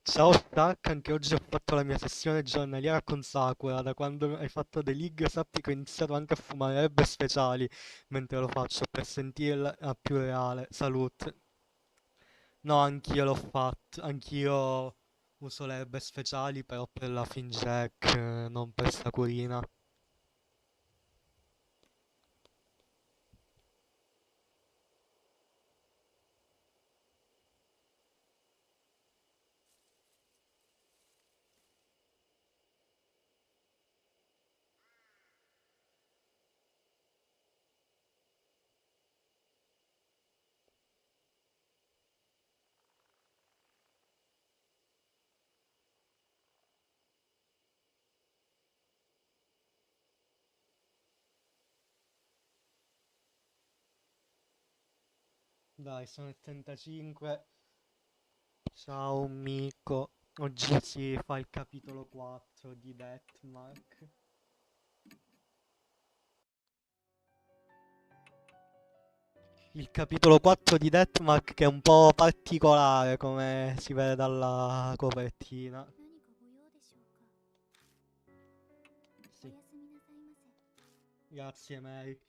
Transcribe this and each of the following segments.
Ciao Stark, anche oggi ho fatto la mia sessione giornaliera con Sakura. Da quando hai fatto The League sappi che ho iniziato anche a fumare erbe speciali mentre lo faccio per sentirla più reale. Salute. No, anch'io l'ho fatto, anch'io uso le erbe speciali però per la Finjack, non per Sakurina. Dai, sono il 35. Ciao Mico. Oggi si fa il capitolo 4 di Deathmark. Il capitolo 4 di Deathmark che è un po' particolare come si vede dalla copertina. Sì, grazie Mary.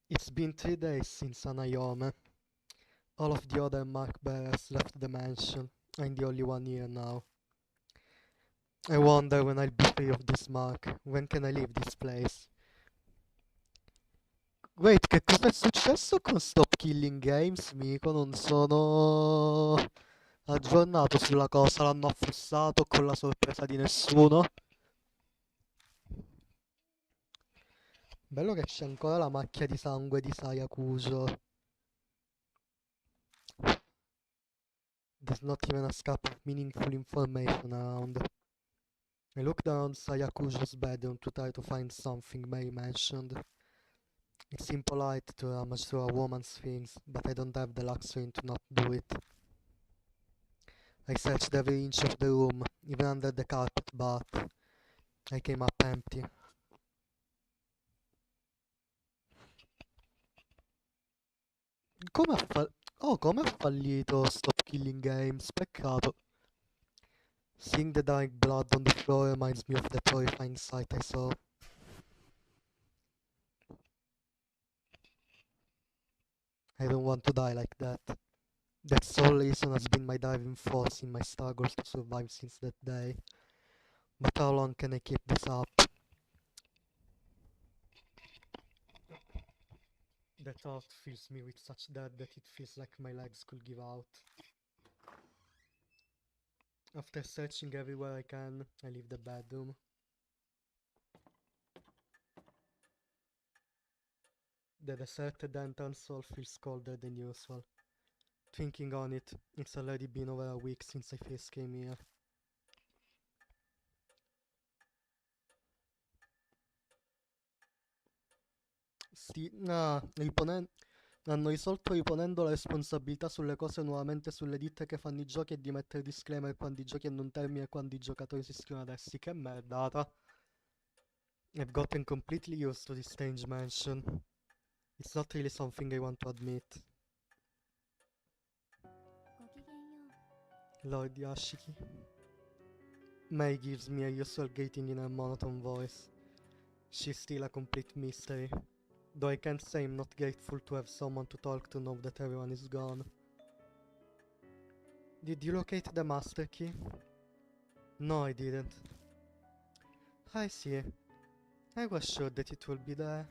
It's been 3 days since Anayome. All of the other mark bearers left the mansion. I'm the only one here now. I wonder when I'll be free of this mark. When can I leave this place? Wait, che cosa è successo con Stop Killing Games, Mico? Non sono aggiornato sulla cosa, l'hanno affossato con la sorpresa di nessuno. Bello che c'è ancora la macchia di sangue di Sayakujo. There's not even a scrap of meaningful information around. I looked around Sayakujo's bedroom to try to find something Mary mentioned. It's impolite to rummage through a woman's things, but I don't have the luxury to not do it. I searched every inch of the room, even under the carpet, but I came up empty. come ha fallito Stop Killing Games? Peccato. Seeing the dying blood on the floor reminds me of the horrifying sight I saw. I don't want to die like that. That sole reason has been my driving force in my struggle to survive since that day. But how long can I keep this up? The thought fills me with such dread that it feels like my legs could give out. After searching everywhere I can, I leave the bedroom. The deserted entrance hall feels colder than usual. Thinking on it, it's already been over a week since I first came here. Hanno risolto riponendo la responsabilità sulle cose nuovamente sulle ditte che fanno i giochi e di mettere disclaimer quando i giochi hanno un termine e quando i giocatori si iscrivono ad essi. Che merdata. I've gotten completely used to this strange mansion. It's not really something I want to admit. Lord Yashiki. May gives me a usual greeting in her monotone voice. She's still a complete mystery. Though I can't say I'm not grateful to have someone to talk to now that everyone is gone. Did you locate the master key? No, I didn't. I see. I was sure that it will be there.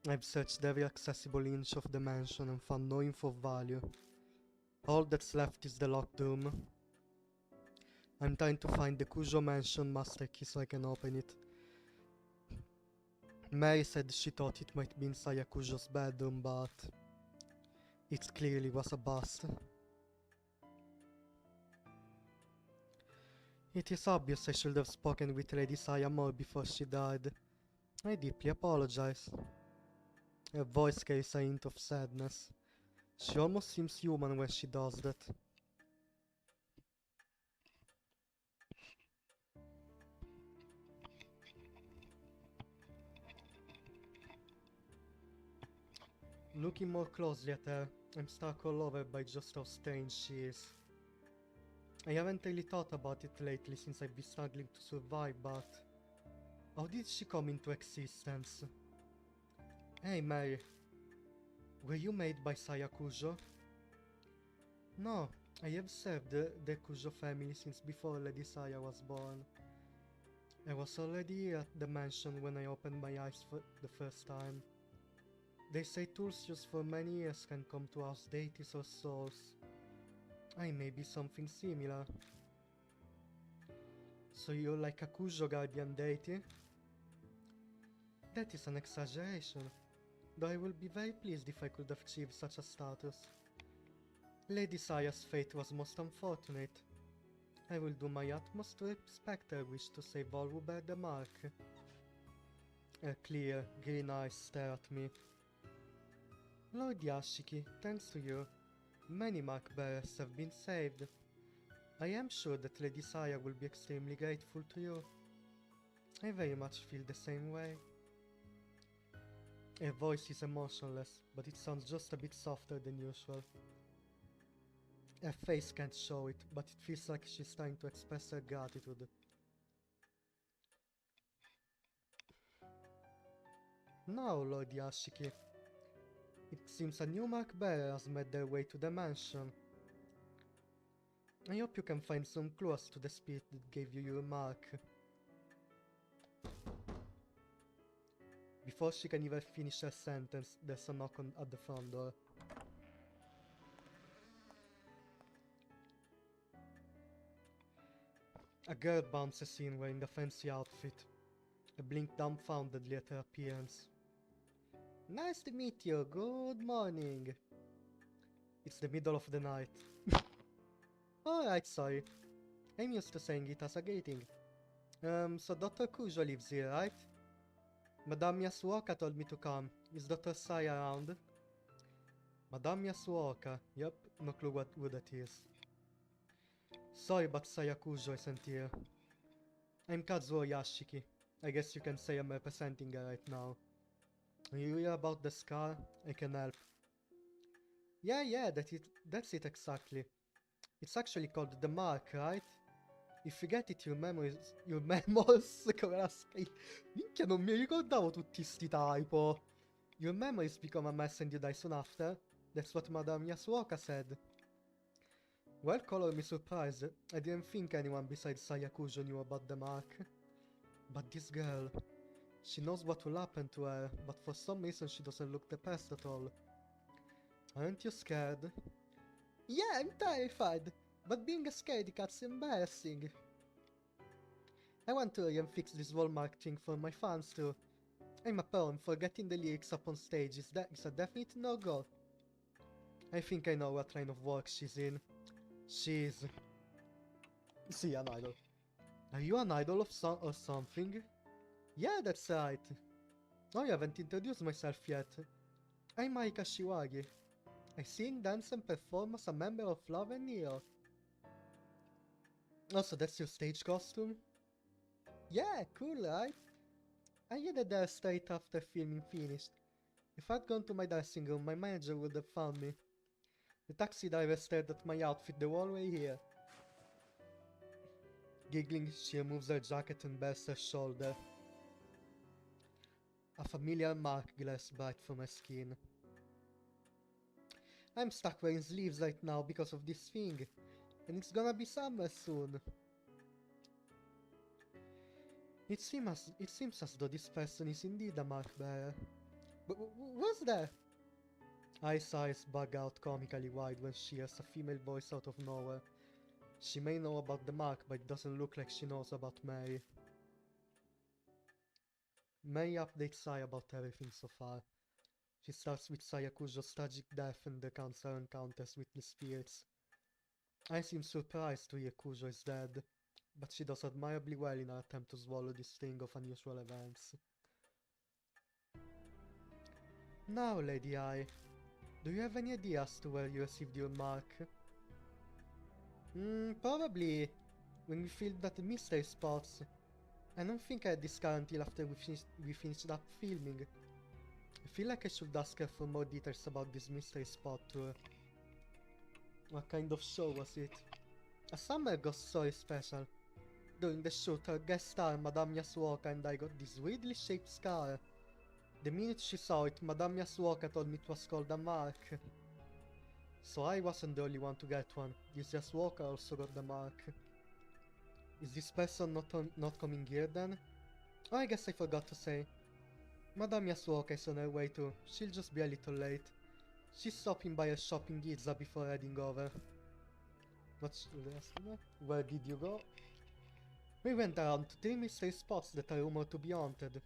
I've searched every accessible inch of the mansion and found no info of value. All that's left is the locked room. I'm trying to find the Kujo mansion master key so I can open it. Mary said she thought it might be inside Kujo's bedroom, but it clearly was a bust. It is obvious I should have spoken with Lady Saya more before she died. I deeply apologize. Her voice carries a hint of sadness. She almost seems human when she does that. Looking more closely at her, I'm struck all over by just how strange she is. I haven't really thought about it lately since I've been struggling to survive, but how did she come into existence? Hey Mary, were you made by Saya Kujo? No, I have served the Kujo family since before Lady Saya was born. I was already at the mansion when I opened my eyes for the first time. They say tools used for many years can come to house deities or souls. I may be something similar. So you're like a Kujo guardian deity? That is an exaggeration, though I will be very pleased if I could achieve such a status. Lady Saya's fate was most unfortunate. I will do my utmost to respect her wish to save all who bear the mark. Her clear, green eyes stare at me. Lord Yashiki, thanks to you, many mark bearers have been saved. I am sure that Lady Saya will be extremely grateful to you. I very much feel the same way. Her voice is emotionless, but it sounds just a bit softer than usual. Her face can't show it, but it feels like she's trying to express her gratitude. Now, Lord Yashiki, it seems a new mark bearer has made their way to the mansion. I hope you can find some clues to the spirit that gave you your mark. Before she can even finish her sentence, there's a knock at the front door. A girl bounces in wearing a fancy outfit. I blink dumbfoundedly at her appearance. Nice to meet you, good morning. It's the middle of the night. Alright, sorry. I'm used to saying it as a greeting. So Dr. Kujo lives here, right? Madame Yasuoka told me to come. Is Dr. Sai around? Madame Yasuoka. Yep, no clue who that is. Sorry, but Saya Kujo isn't here. I'm Kazuo Yashiki. I guess you can say I'm representing her right now. You hear about the scar? I can help. Yeah, that's it exactly. It's actually called the Mark, right? If you get it, your memories... Your memories... Come la scrivi? Minchia, non mi ricordavo tutti sti typo. Your memories become a mess and you die soon after. That's what Madame Yasuoka said. Well, color me surprised. I didn't think anyone besides Sayakujo knew about the Mark. But this girl... She knows what will happen to her, but for some reason she doesn't look depressed at all. Aren't you scared? Yeah, I'm terrified, but being a scaredy cat's embarrassing. I want to hurry and fix this Walmart thing for my fans too. I'm a pro, and forgetting the lyrics up on stage is a definite no-go. I think I know what line of work she's in. She's... See, an idol. Are you an idol of or something? Yeah, that's right. Oh, you haven't introduced myself yet. I'm Maika Shiwagi. I sing, dance and perform as a member of Love and Neo. Also, that's your stage costume? Yeah, cool, right? I headed there straight after filming finished. If I'd gone to my dressing room, my manager would have found me. The taxi driver stared at my outfit the whole way here. Giggling, she removes her jacket and bears her shoulder. A familiar mark glares bright from her skin. I'm stuck wearing sleeves right now because of this thing, and it's gonna be summer soon. It seems as though this person is indeed a mark bearer. But who's there? I's eyes bug out comically wide when she hears a female voice out of nowhere. She may know about the mark, but it doesn't look like she knows about Mary. Mary updates Sai about everything so far. She starts with Sayakujo's tragic death and recounts her encounters with the spirits. I seem surprised to hear Kujo is dead, but she does admirably well in her attempt to swallow this string of unusual events. Now, Lady I, do you have any idea as to where you received your mark? Probably when we filmed at the mystery spots. I don't think I had this car until after we finished up filming. I feel like I should ask her for more details about this mystery spot tour. What kind of show was it? A summer ghost story special. During the shoot, our guest star, Madame Yasuoka, and I got this weirdly shaped scar. The minute she saw it, Madame Yasuoka told me it was called a mark. So I wasn't the only one to get one. This Yasuoka also got the mark. Is this person not coming here then? Oh, I guess I forgot to say. Madame Yasuoka is on her way too. She'll just be a little late. She's stopping by a shop in Ginza before heading over. What should I ask her? Where did you go? We went around to 3 mystery spots that are rumored to be haunted.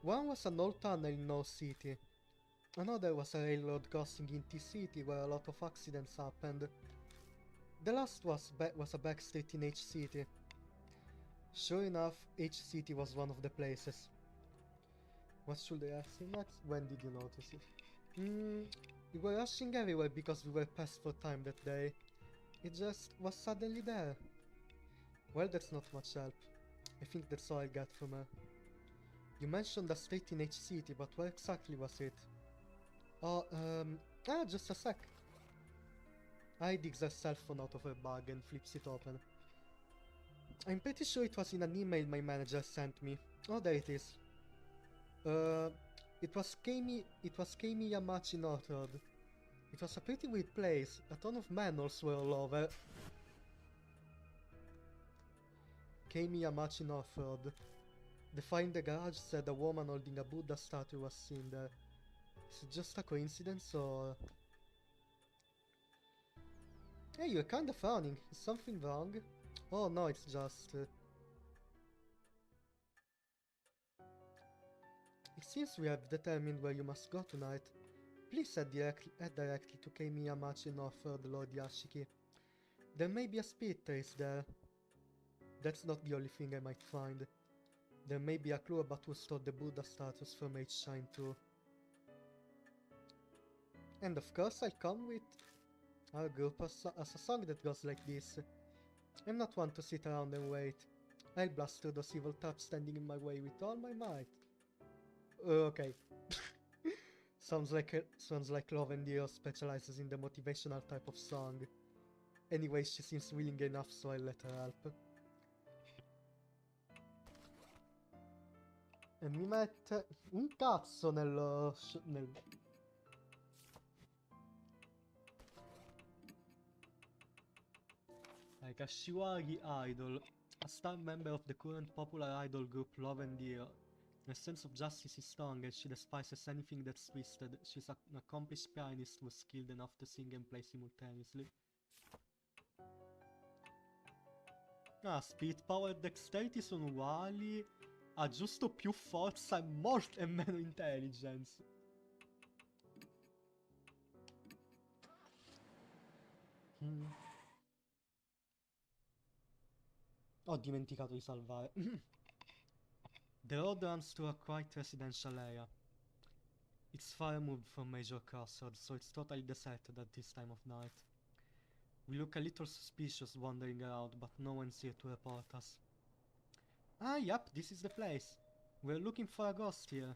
One was an old tunnel in North City. Another was a railroad crossing in T-City where a lot of accidents happened. The last was a back street in H-City. Sure enough, H-City was one of the places. What should I ask you next? When did you notice it? We were rushing everywhere because we were pressed for time that day. It just was suddenly there. Well, that's not much help. I think that's all I got from her. You mentioned a street in H-City, but where exactly was it? Oh, just a sec. I digs her cell phone out of her bag and flips it open. I'm pretty sure it was in an email my manager sent me. Oh, there it is. It was Keimi Yamachi North Road. It was a pretty weird place. A ton of manholes were all over. Keimi Yamachi North Road. The fire in the garage said a woman holding a Buddha statue was seen there. Is it just a coincidence or... Hey, you're kinda frowning. Is something wrong? Oh no, it's just... It seems we have determined where you must go tonight. Please head directly to Keimi Yamachi North Road, Lord Yashiki. There may be a speed trace there. That's not the only thing I might find. There may be a clue about who stole the Buddha statues from H-Shine too. And of course I'll come with our group as a song that goes like this. I'm not one to sit around and wait. I'll blast through those evil traps standing in my way with all my might. Okay. Sounds like Love and Dio specializes in the motivational type of song. Anyway, she seems willing enough, so I'll let her help. E mi mette un cazzo nel... Like a Shiwagi idol, a star member of the current popular idol group Love and Dio. Her sense of justice is strong and she despises anything that's twisted. She's an accomplished pianist who's skilled enough to sing and play simultaneously. Ah, speed, power e dexterity sono uguali, ha giusto più forza e meno intelligence. Ho dimenticato di salvare. The road runs through a quiet residential area. It's far removed from major crossroads, so it's totally deserted at this time of night. We look a little suspicious wandering around, but no one's here to report us. Ah, yep, this is the place. We're looking for a ghost here.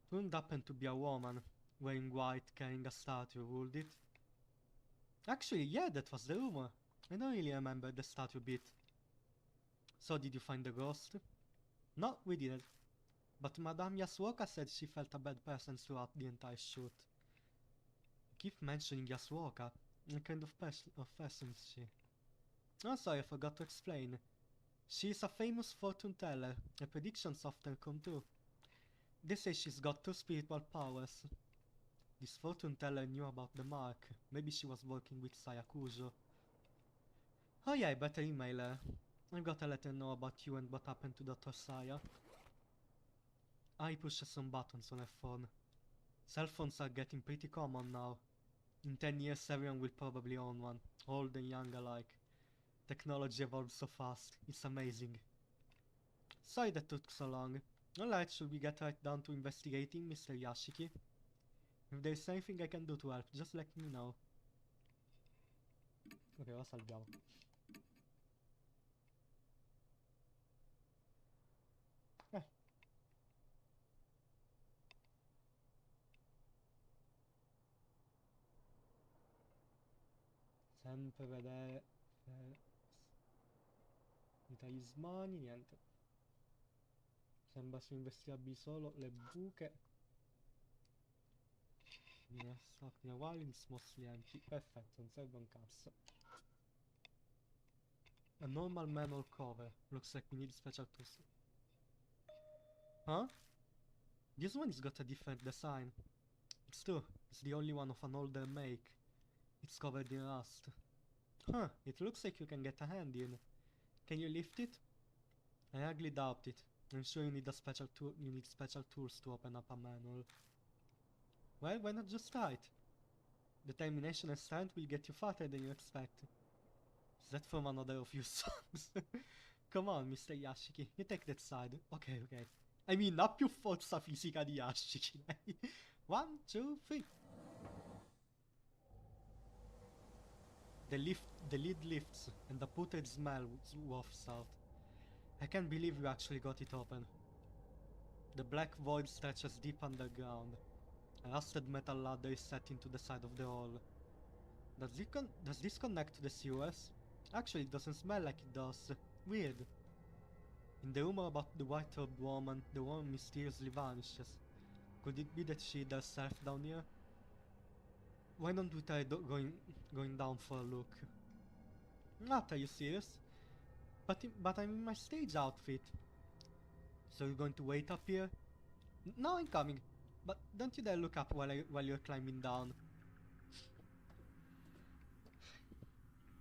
Wouldn't happen to be a woman, wearing white, carrying a statue, would it? Actually, yeah, that was the rumor. I don't really remember the statue bit. So, did you find the ghost? No, we didn't. But Madame Yasuoka said she felt a bad presence throughout the entire shoot. You keep mentioning Yasuoka. What kind of person is she? Oh, sorry, I forgot to explain. She is a famous fortune teller. Her predictions often come true. They say she's got 2 spiritual powers. This fortune teller knew about the mark. Maybe she was working with Sayakujo. Oh yeah, I better email her. I've got to let her know about you and what happened to Dr. Saya. I pushes some buttons on her phone. Cell phones are getting pretty common now. In 10 years everyone will probably own one, old and young alike. Technology evolves so fast, it's amazing. Sorry that took so long. Alright, should we get right down to investigating, Mr. Yashiki? If there's anything I can do to help, just let me know. Ok, ora salviamo. Sempre vedere i talismani, niente. Sembra siano investigabili solo le buche. Stock Wilds, mostly empty. Perfetto, non serve un cazzo. A normal manual cover. Looks like we need special tools. Huh? This one has got a different design. It's true, it's the only one of an older make. It's covered in rust. Huh, it looks like you can get a hand in. Can you lift it? I hardly doubt it. I'm sure you need a special tool. You need special tools to open up a manual. Well, why not just try it? Determination and strength will get you farther than you expect. Is that from another of your songs? Come on, Mr. Yashiki, you take that side. Okay, okay. I mean, ha più forza fisica di Yashiki, lei. 1, 2, 3. The lid lifts, and the putrid smell wafts out. I can't believe you actually got it open. The black void stretches deep underground. A rusted metal ladder is set into the side of the hall. Does this connect to the sewers? Actually, it doesn't smell like it does. Weird. In the rumor about the white-robed woman, the woman mysteriously vanishes. Could it be that she hid herself down here? Why don't we try going down for a look? Not, are you serious? But I'm in my stage outfit. So you're going to wait up here? No, I'm coming. But don't you dare look up while you're climbing down.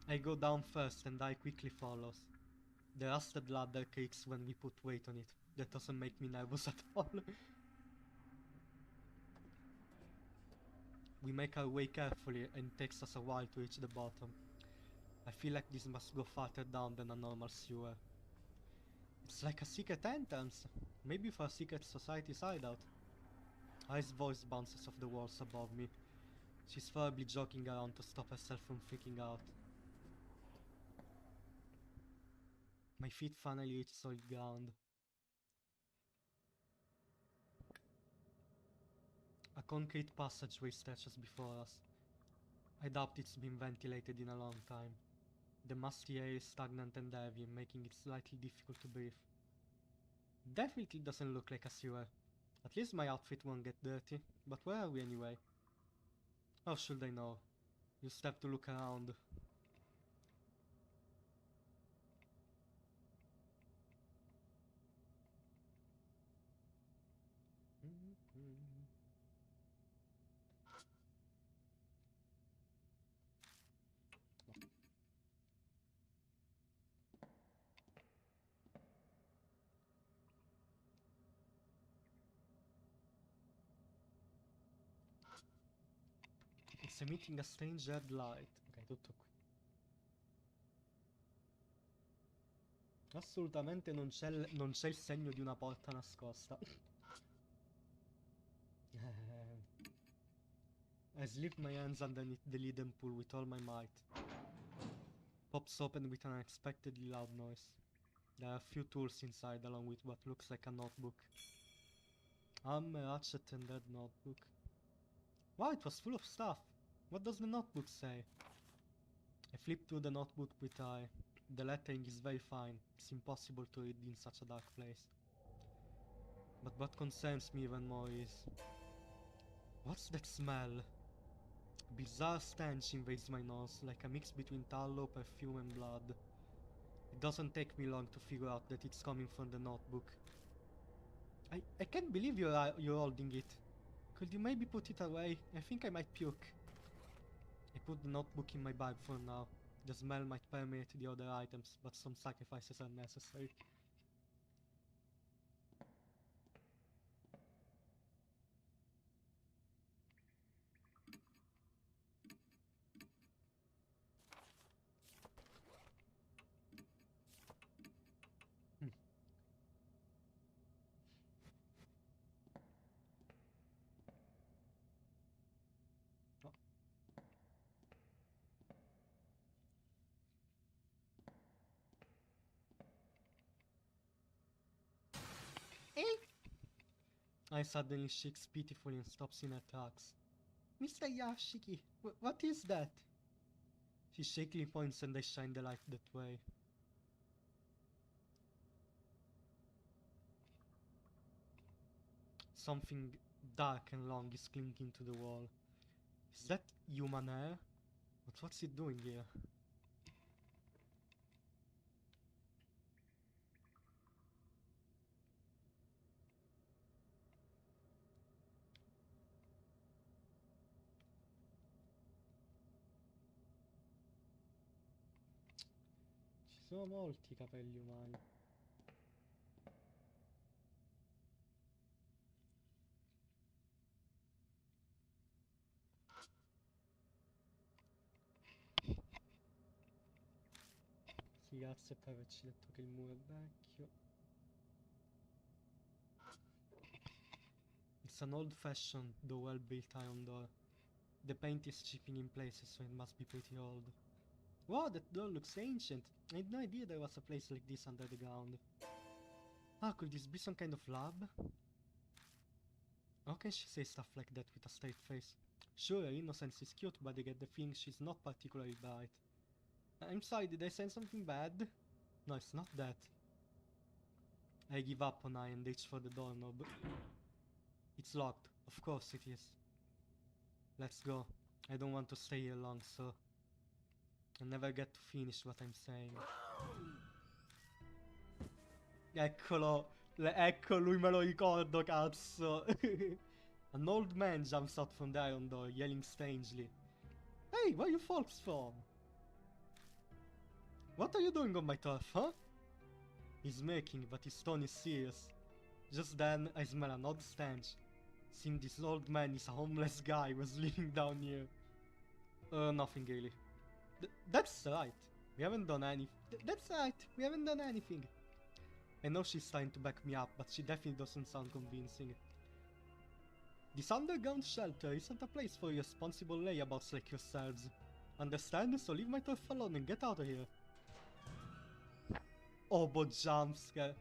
I go down first and I quickly follows. The rusted ladder creaks when we put weight on it. That doesn't make me nervous at all. We make our way carefully and it takes us a while to reach the bottom. I feel like this must go farther down than a normal sewer. It's like a secret entrance. Maybe for a secret society's hideout. I's voice bounces off the walls above me. She's probably joking around to stop herself from freaking out. My feet finally reach solid ground. A concrete passageway stretches before us. I doubt it's been ventilated in a long time. The musty air is stagnant and heavy, making it slightly difficult to breathe. Definitely doesn't look like a sewer. At least my outfit won't get dirty. But where are we anyway? How should I know? You just have to look around. It's emitting a strange red light. Ok, tutto qui. Assolutamente non c'è il segno di una porta nascosta. I slip my hands underneath the lid and pull with all my might. Pops open with an unexpectedly loud noise. There are a few tools inside along with what looks like a notebook. Hammer, hatchet and that notebook. Wow, it was full of stuff. What does the notebook say? I flip through the notebook with eye. The lettering is very fine. It's impossible to read in such a dark place. But what concerns me even more is... What's that smell? Bizarre stench invades my nose, like a mix between tallow, perfume and blood. It doesn't take me long to figure out that it's coming from the notebook. I can't believe you're holding it. Could you maybe put it away? I think I might puke. I put the notebook in my bag for now. The smell might permeate the other items, but some sacrifices are necessary. Oh. I suddenly shakes pitifully and stops in her tracks. Mr. Yashiki, what is that? She shakily points and I shine the light that way. Something dark and long is clinging to the wall. Is that human hair? But what's it doing here? Ci sono molti capelli umani. Sì, grazie per averci detto che il muro è vecchio. It's an old-fashioned, though well-built iron door. The paint is chipping in places, so it must be pretty old. Wow, that door looks ancient. I had no idea there was a place like this under the ground. Ah, could this be some kind of lab? How can she say stuff like that with a straight face? Sure, her innocence is cute, but I get the feeling she's not particularly bright. I'm sorry, did I say something bad? No, it's not that. I give up on I and reach for the doorknob. It's locked. Of course it is. Let's go. I don't want to stay here long, so... I never get to finish what I'm saying. Eccolo! Ecco, lui me lo ricordo, cazzo! An old man jumps out from the iron door, yelling strangely. Hey, where are you folks from? What are you doing on my turf, huh? He's making, but his tone is serious. Just then, I smell an odd stench. Seems this old man is a homeless guy who was living down here. Nothing really. That's right. We haven't done that's right. We haven't done anything. I know she's trying to back me up, but she definitely doesn't sound convincing. This underground shelter isn't a place for irresponsible layabouts like yourselves. Understand? So leave my turf alone and get out of here. Oh, but jumpscare.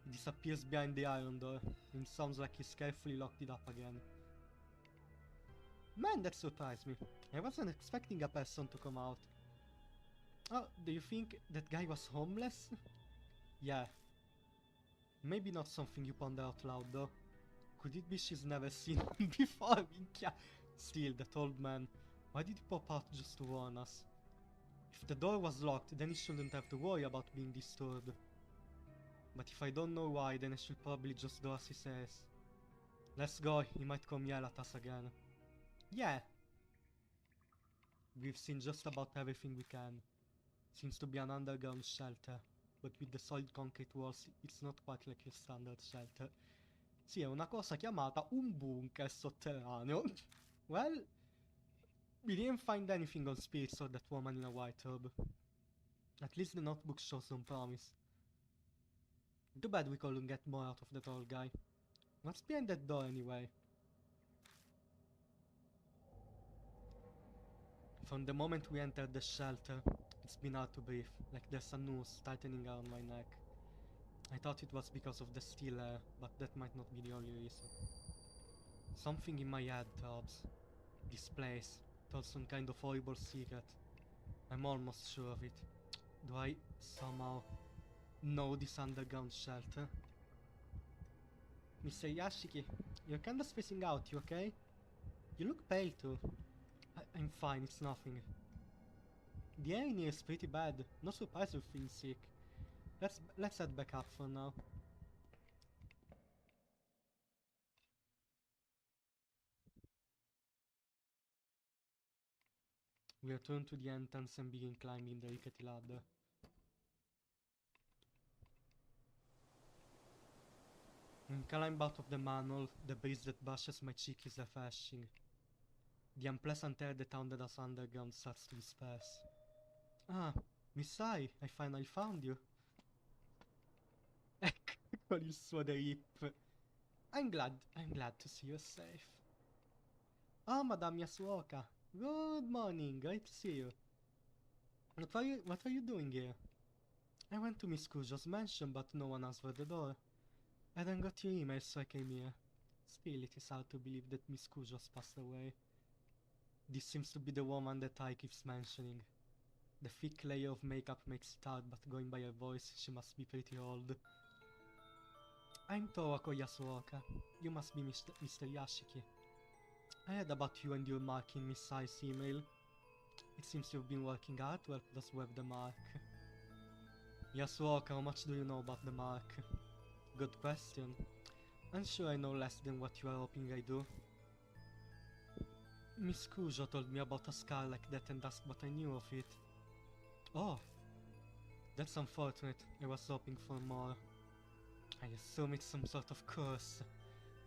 He disappears behind the iron door, and it sounds like he's carefully locked it up again. Man, that surprised me. I wasn't expecting a person to come out. Oh, do you think that guy was homeless? Yeah. Maybe not something you ponder out loud though. Could it be she's never seen him before? Minchia. Still, that old man. Why did he pop out just to warn us? If the door was locked, then he shouldn't have to worry about being disturbed. But if I don't know why, then I should probably just do as he says. Let's go, he might come yell at us again. Yeah. We've seen just about everything we can. Seems to be an underground shelter, but with the solid concrete walls, it's not quite like your standard shelter. Sì, è una cosa chiamata un bunker sotterraneo. Well, we didn't find anything on spirits or that woman in a white robe. At least the notebook shows some promise. Too bad we couldn't get more out of that old guy. What's behind that door anyway? From the moment we entered the shelter, it's been hard to breathe, like there's a noose tightening around my neck. I thought it was because of the still air, but that might not be the only reason. Something in my head throbs. This place told some kind of horrible secret. I'm almost sure of it. Do I somehow know this underground shelter? Mr. Yashiki, you're kinda spacing out, you okay? You look pale too. I'm fine, it's nothing. The air in here is pretty bad. No surprise you're feeling sick. Let's head back up for now. We return to the entrance and begin climbing the rickety ladder. When I climb out of the manhole, the breeze that brushes my cheek is refreshing. The unpleasant air that hounded us underground starts to disperse. Ah, Miss I finally found you. Ecco il suo drip. I'm glad to see you're safe. Oh, Madame Yasuoka. Good morning, great to see you. What are you doing here? I went to Miss Cujo's mansion, but no one answered the door. I then got your email, so I came here. Still, it is hard to believe that Miss Cujo's passed away. This seems to be the woman that I keeps mentioning. The thick layer of makeup makes it hard, but going by her voice, she must be pretty old. I'm Torako Yasuoka. You must be Mr. Yashiki. I heard about you and your mark in Miss Ai's email. It seems you've been working hard to help us with the mark. Yasuoka, how much do you know about the mark? Good question. I'm sure I know less than what you are hoping I do. Miss Cujo told me about a scar like that and asked what I knew of it. Oh, that's unfortunate. I was hoping for more. I assume it's some sort of curse,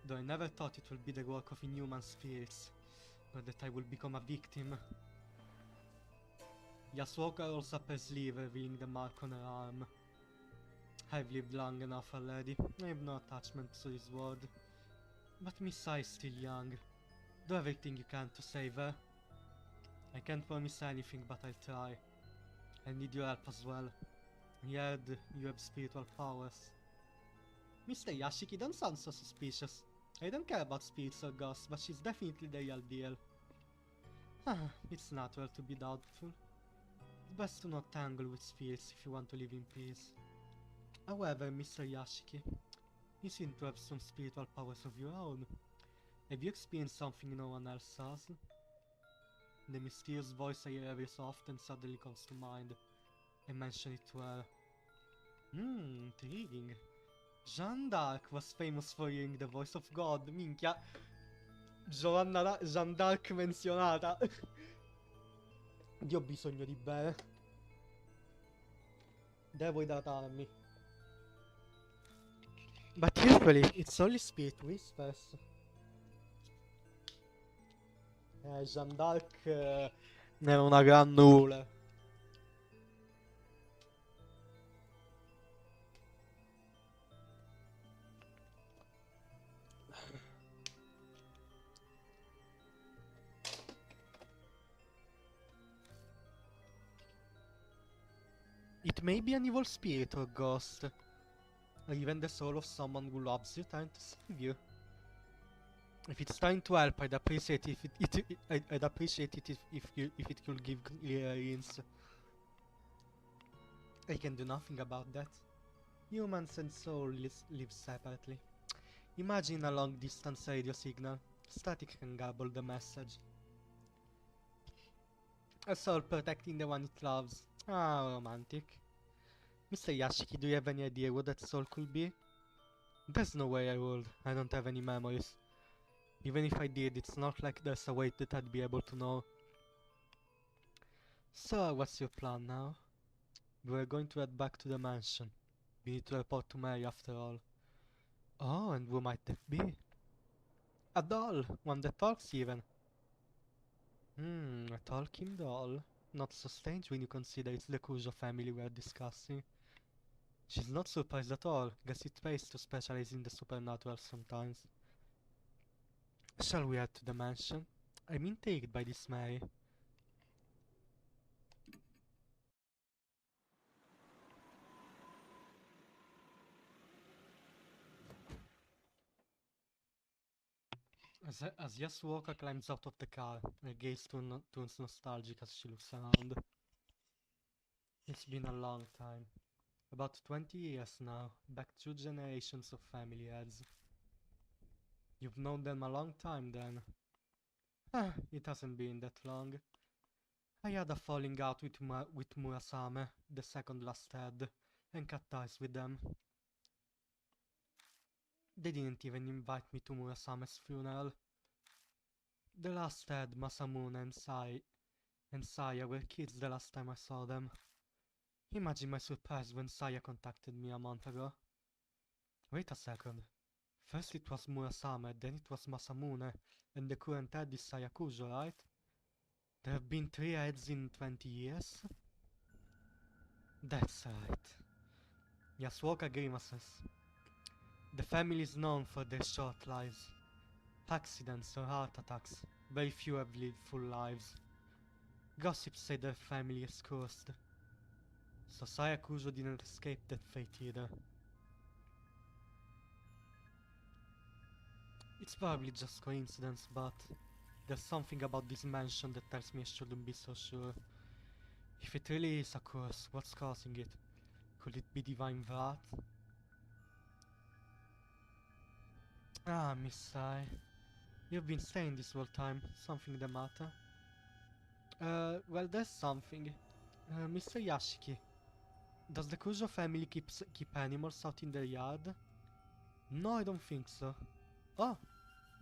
though I never thought it would be the work of inhuman spirits, or that I will become a victim. Yasuoka rolls up her sleeve, revealing the mark on her arm. I've lived long enough already. I have no attachment to this world. But Miss Ai is still young. Do everything you can to save her. I can't promise anything, but I'll try. I need your help as well. I heard you have spiritual powers. Mr. Yashiki, don't sound so suspicious. I don't care about spirits or ghosts, but she's definitely the real deal. It's natural to be doubtful. It's best to not tangle with spirits if you want to live in peace. However, Mr. Yashiki, you seem to have some spiritual powers of your own. Have you experienced something no one else has? The mysterious voice I hear every so often suddenly comes to mind. I mention it to her. Intriguing. Jeanne d'Arc was famous for hearing the voice of God, minchia. Jeanne d'Arc menzionata. Dio ho bisogno di bere. Devo idratarmi. But usually it's only spirit whispers. Jeanne d'Arc era una gran nuvola. It may be an evil spirit or ghost, or even the soul of someone who loves you trying to save you. If it's trying to help, I'd appreciate I'd appreciate it if it could give clear hints. I can do nothing about that. Humans and soul live separately. Imagine a long distance radio signal. Static can garble the message. A soul protecting the one it loves. Ah, romantic. Mr. Yashiki, do you have any idea what that soul could be? There's no way I would. I don't have any memories. Even if I did, it's not like there's a way that I'd be able to know. So, what's your plan now? We're going to head back to the mansion. We need to report to Mary after all. Oh, and who might that be? A doll! One that talks even. A talking doll. Not so strange when you consider it's the Cujo family we're discussing. She's not surprised at all. Guess it pays to specialize in the supernatural sometimes. Shall we head to the mansion? I'm intrigued by this Mary. As Yasuoka climbs out of the car, her gaze turns nostalgic as she looks around. It's been a long time. About 20 years now, back 2 generations of family heads. You've known them a long time then. Ah, it hasn't been that long. I had a falling out with Murasame, the second last head, and cut ties with them. They didn't even invite me to Murasame's funeral. The last head, Masamune and Saya were kids the last time I saw them. Imagine my surprise when Saya contacted me a month ago. Wait a second. First it was Murasame, then it was Masamune, and the current head is Saya Kujo, right? There have been 3 heads in 20 years? That's right. Yasuoka grimaces. The family is known for their short lives. Accidents or heart attacks. Very few have lived full lives. Gossips say their family is cursed. So Saya Kujo didn't escape that fate either. It's probably just coincidence, but there's something about this mansion that tells me I shouldn't be so sure. If it really is a curse, what's causing it? Could it be divine wrath? Ah, Miss Sai. You've been staying this whole time. Something the matter? Well, there's something. Mr. Yashiki, does the Kujo family keep animals out in their yard? No, I don't think so. Oh,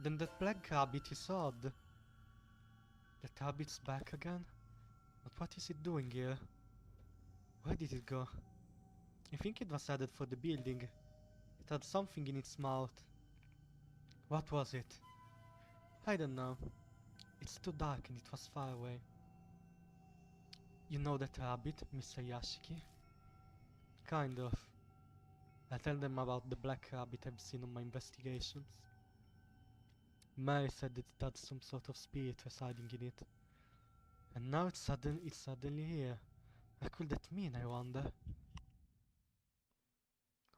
then that black rabbit is odd. That rabbit's back again? But what is it doing here? Where did it go? I think it was headed for the building. It had something in its mouth. What was it? I don't know. It's too dark and it was far away. You know that rabbit, Mr. Yashiki? Kind of. I tell them about the black rabbit I've seen on my investigations. Mary said that it had some sort of spirit residing in it. And now it's suddenly here. What could that mean, I wonder?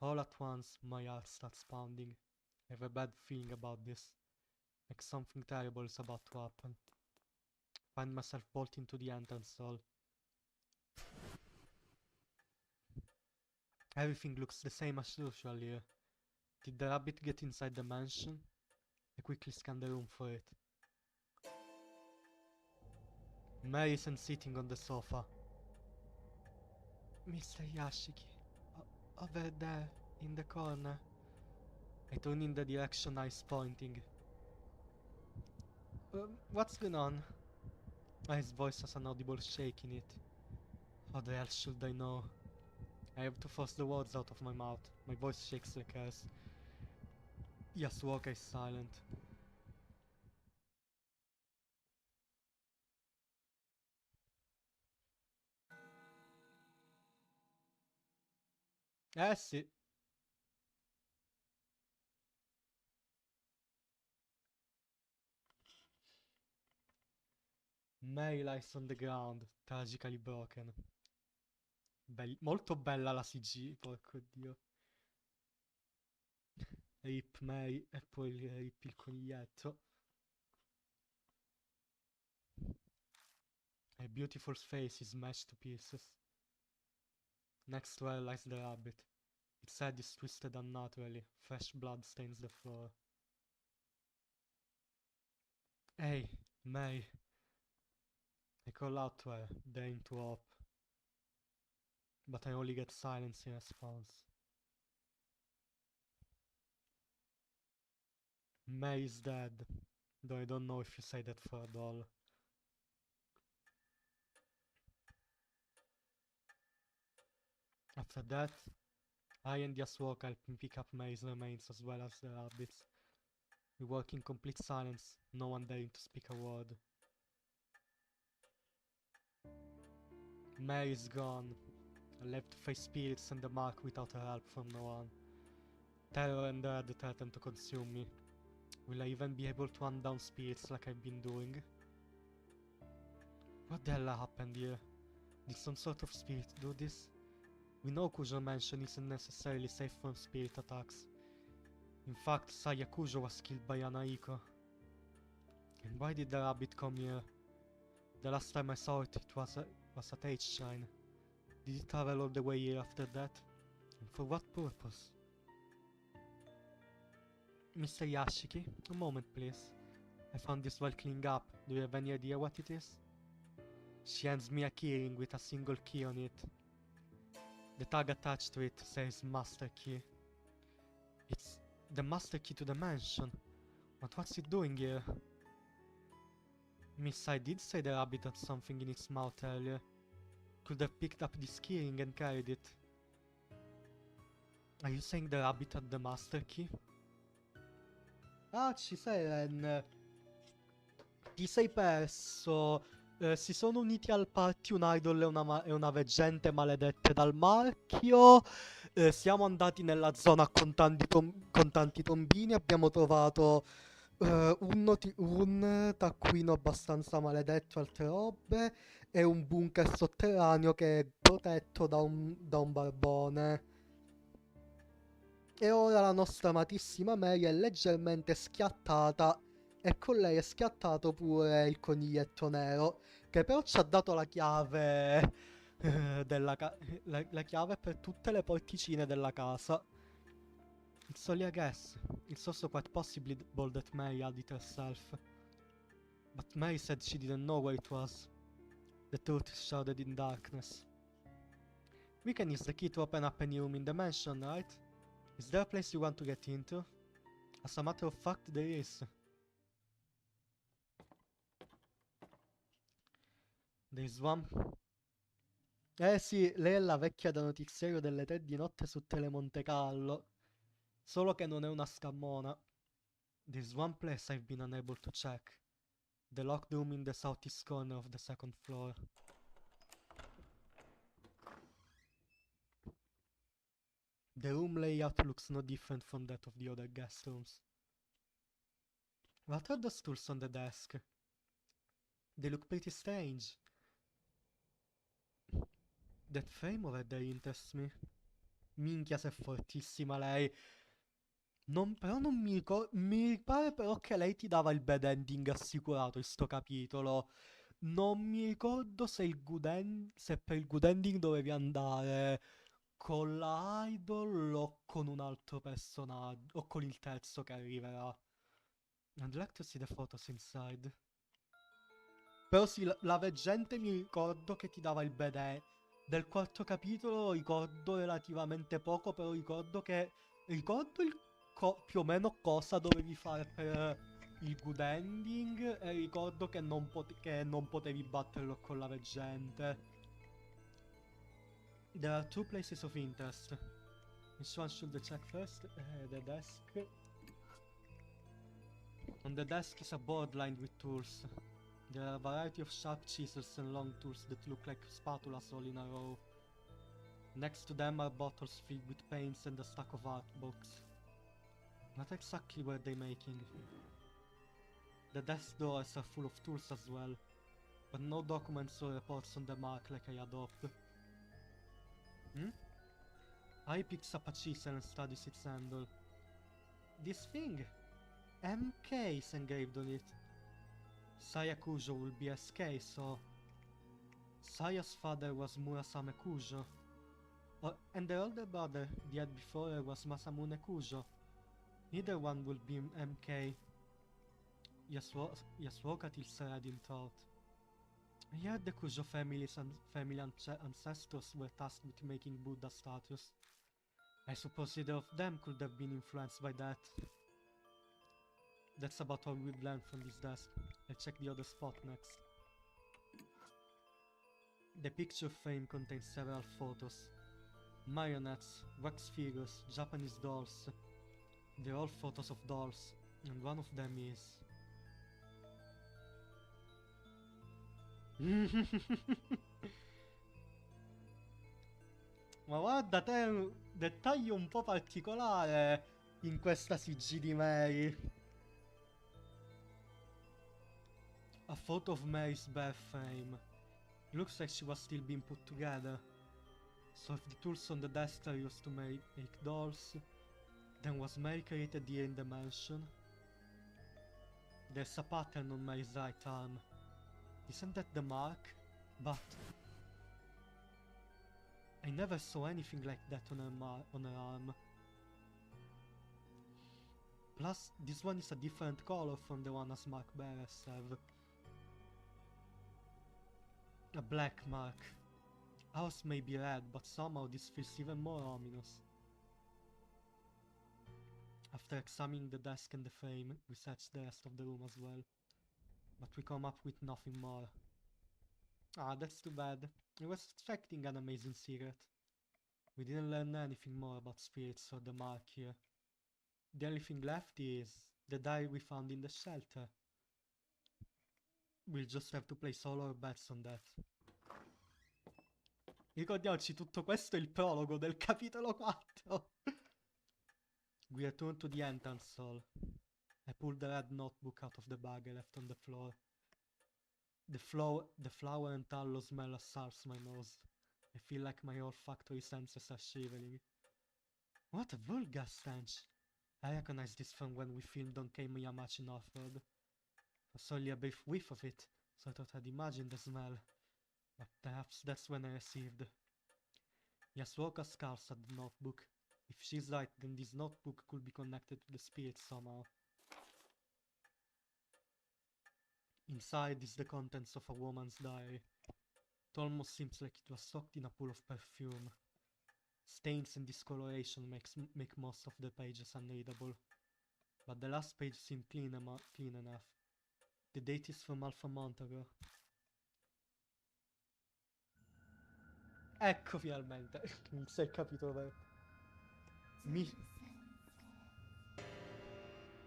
All at once, my heart starts pounding. I have a bad feeling about this. Like something terrible is about to happen. Find myself bolting to the entrance hall. Everything looks the same as usual here. Did the rabbit get inside the mansion? I quickly scan the room for it. Mary isn't sitting on the sofa. Mr. Yashiki, over there, in the corner. I turn in the direction eyes pointing. What's going on? His voice has an audible shake in it. How the hell should I know? I have to force the words out of my mouth. My voice shakes like hers. Yasuoka is silent. Eh sì. Mary lies on the ground, tragically broken. Molto bella la CG, porco dio. Rip May e poi rip il coniglietto. A beautiful face is smashed to pieces. Next to her lies the rabbit. Its head is twisted unnaturally. Fresh blood stains the floor. Hey, May. I call out to her, daring to hope. But I only get silence in response. May is dead, though I don't know if you say that for a doll. After that, I and Yasuoka help me pick up May's remains as well as the rabbits. We work in complete silence, no one daring to speak a word. May is gone. I left to face spirits and the mark without her help from no one. Terror and dread threaten to consume me. Will I even be able to hunt down spirits like I've been doing? What the hell happened here? Did some sort of spirit do this? We know Kujo Mansion isn't necessarily safe from spirit attacks. In fact, Saya Kujo was killed by Anaiko. And why did the rabbit come here? The last time I saw it, it was at H-Shine. Did it travel all the way here after that? And for what purpose? Mr. Yashiki, a moment please. I found this while cleaning up. Do you have any idea what it is? She hands me a keyring with a single key on it. The tag attached to it says Master Key. It's the Master Key to the mansion. But what's it doing here? Miss, I did say the rabbit had something in its mouth earlier. Could have picked up this keyring and carried it. Are you saying the rabbit had the Master Key? Ah, ci sei, Ren. Ti sei perso. Si sono uniti al party un idol e una veggente maledette dal marchio. Siamo andati nella zona con tanti tombini. Abbiamo trovato un taccuino abbastanza maledetto, altre robe. E un bunker sotterraneo che è protetto da un barbone. E ora la nostra amatissima Mary è leggermente schiattata. E con lei è schiattato pure il coniglietto nero, che però ci ha dato la chiave la chiave per tutte le porticine della casa. It's only a guess. It's also quite possibly that Mary had it herself. But Mary said she didn't know where it was. The truth is shrouded in darkness. We can use the key to open up any room in the mansion, right? Is there a place you want to get into? As a matter of fact, there is. There's one. Eh sì, lei è la vecchia da notiziario delle 3 di notte su Telemonte Carlo. Solo che non è una scammona. There's one place I've been unable to check. The locked room in the southeast corner of the second floor. The room layout looks no different from that of the other guest rooms. What are those tools on the desk? They look pretty strange. That frame over there interests me. Minchia se è fortissima lei. Però non mi ricordo. Mi pare però che lei ti dava il bad ending assicurato in sto capitolo. Non mi ricordo se se per il good ending dovevi andare con la idol o con un altro personaggio. O con il terzo che arriverà. I'd like to see the photos inside. Però sì, la veggente mi ricordo che ti dava il bad ending. Del quarto capitolo ricordo relativamente poco, però ricordo che... Ricordo più o meno cosa dovevi fare per il good ending e ricordo che non potevi batterlo con la veggente. There are 2 places of interest. Which one should I check first? The desk. On the desk is a board lined with tools. There are a variety of sharp chisels and long tools that look like spatulas all in a row. Next to them are bottles filled with paints and a stack of art books. What exactly were they making? The desk drawers are full of tools as well, but no documents or reports on the mark like I had hoped. I picks up a chisel and studies its handle. this thing. MK is engraved on it. Saya Kujo will be SK, so... Saya's father was Murasame Kujo. And the older brother, the head before her, was Masamune Kujo. Neither one will be MK. Yasuoka tilts her head in thought. I heard the Kujo family ancestors were tasked with making Buddha statues. I suppose either of them could have been influenced by that. That's about all we've learned from this desk. I'll check the other spot next. The picture frame contains several photos. Marionettes, wax figures, Japanese dolls. They're all photos of dolls, and one of them is... Ma guarda te, è un dettaglio un po' particolare in questa CG di Mary. A photo of Mary's birth frame. Looks like she was still being put together. So if the tools on the desk are used to make dolls, then was Mary created here in the mansion? There's a pattern on Mary's right arm. Isn't that the mark? But... I never saw anything like that on her arm. Plus, this one is a different color from the one as Mark bearers have. A black mark. Ours may be red, but somehow this feels even more ominous. After examining the desk and the frame, we search the rest of the room as well. But we come up with nothing more. Ah, that's too bad. I was expecting an amazing secret. We didn't learn anything more about spirits or the mark here. The only thing left is the diary we found in the shelter. We'll just have to place all our bets on that. Ricordiamoci, tutto questo è il prologo del capitolo 4. We return to the entrance hall. I pulled the red notebook out of the bag I left on the floor. The flour and tallow smell assaults my nose. I feel like my olfactory senses are shivering. What a vulgar stench! I recognize this from when we filmed on Kei Miyamachi Northroad. It was only a brief whiff of it, so I thought I'd imagine the smell. But perhaps that's when I received. Yasuoka scowls at the notebook. If she's right, then this notebook could be connected to the spirit somehow. Inside is the contents of a woman's diary. It almost seems like it was soaked in a pool of perfume. Stains and discoloration make most of the pages unreadable. But the last page seemed clean enough. The date is from half a month ago. Ecco finalmente, inizia il capitolo vero.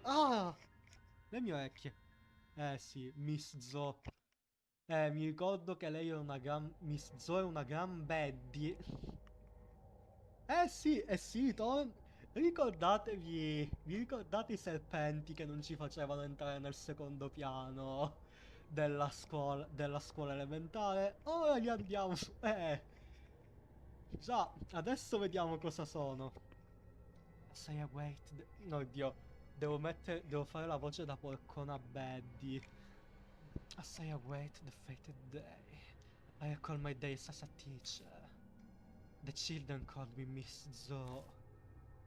Ah! Le mie orecchie. Sì, Miss Zo. Mi ricordo che lei era una gran... Miss Zo è una gran baddie. Sì, ricordatevi... Vi ricordate i serpenti che non ci facevano entrare nel secondo piano della scuola elementare? Ora li andiamo... Già, adesso vediamo cosa sono. As I await... No, Dio. Devo fare la voce da porcona Baddy. As I await the fated day, I recall my days as a teacher. The children called me Miss Zo.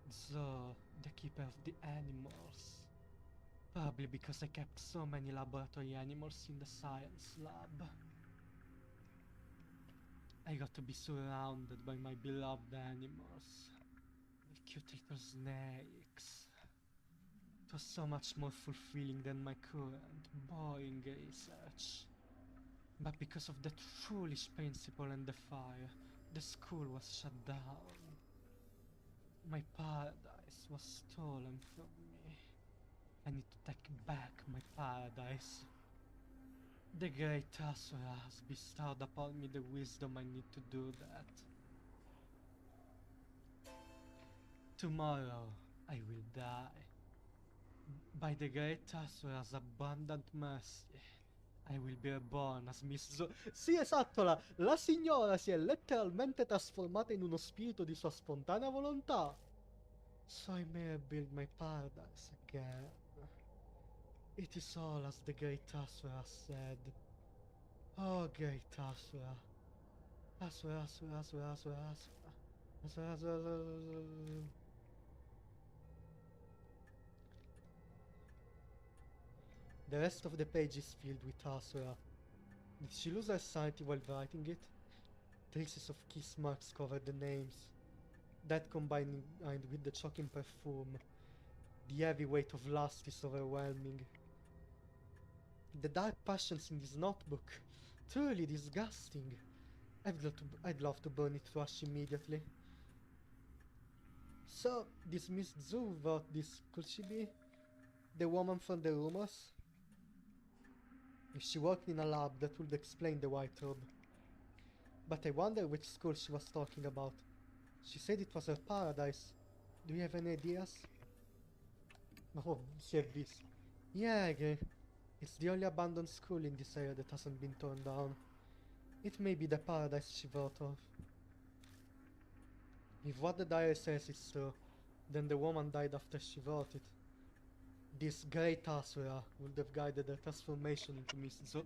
Zo, the keeper of the animals. Probably because I kept so many laboratory animals in the science lab. I got to be surrounded by my beloved animals. The cute little snakes. It was so much more fulfilling than my current, boring research. But because of that foolish principal and the fire, the school was shut down. My paradise was stolen from me. I need to take back my paradise. The great Asura has bestowed upon me the wisdom I need to do that. Tomorrow, I will die. By the great Asura's abundant mercy, I will be reborn as Miss Zo... Sì, esatto, la signora si è letteralmente trasformata in uno spirito di sua spontanea volontà. So I may rebuild my paradise again. It is all as the great Asura said. Oh, great Asura. Asura, Asura, Asura, Asura, Asura. Asura, Asura, Asura. The rest of the page is filled with Asura. Did she lose her sanity while writing it? Traces of kiss marks cover the names. That combined with the choking perfume. The heavy weight of lust is overwhelming. The dark passions in this notebook. Truly disgusting. I'd love to burn it to ash immediately. So, this Miss Zhu wrote this, could she be the woman from the rumors? If she worked in a lab, that would explain the white robe. But I wonder which school she was talking about. She said it was her paradise. Do you have any ideas? Oh, here this. Yeah, I agree. It's the only abandoned school in this area that hasn't been torn down. It may be the paradise she wrote of. If what the diary says is true, then the woman died after she wrote it. This great Asura would have guided her transformation into Miss Zo.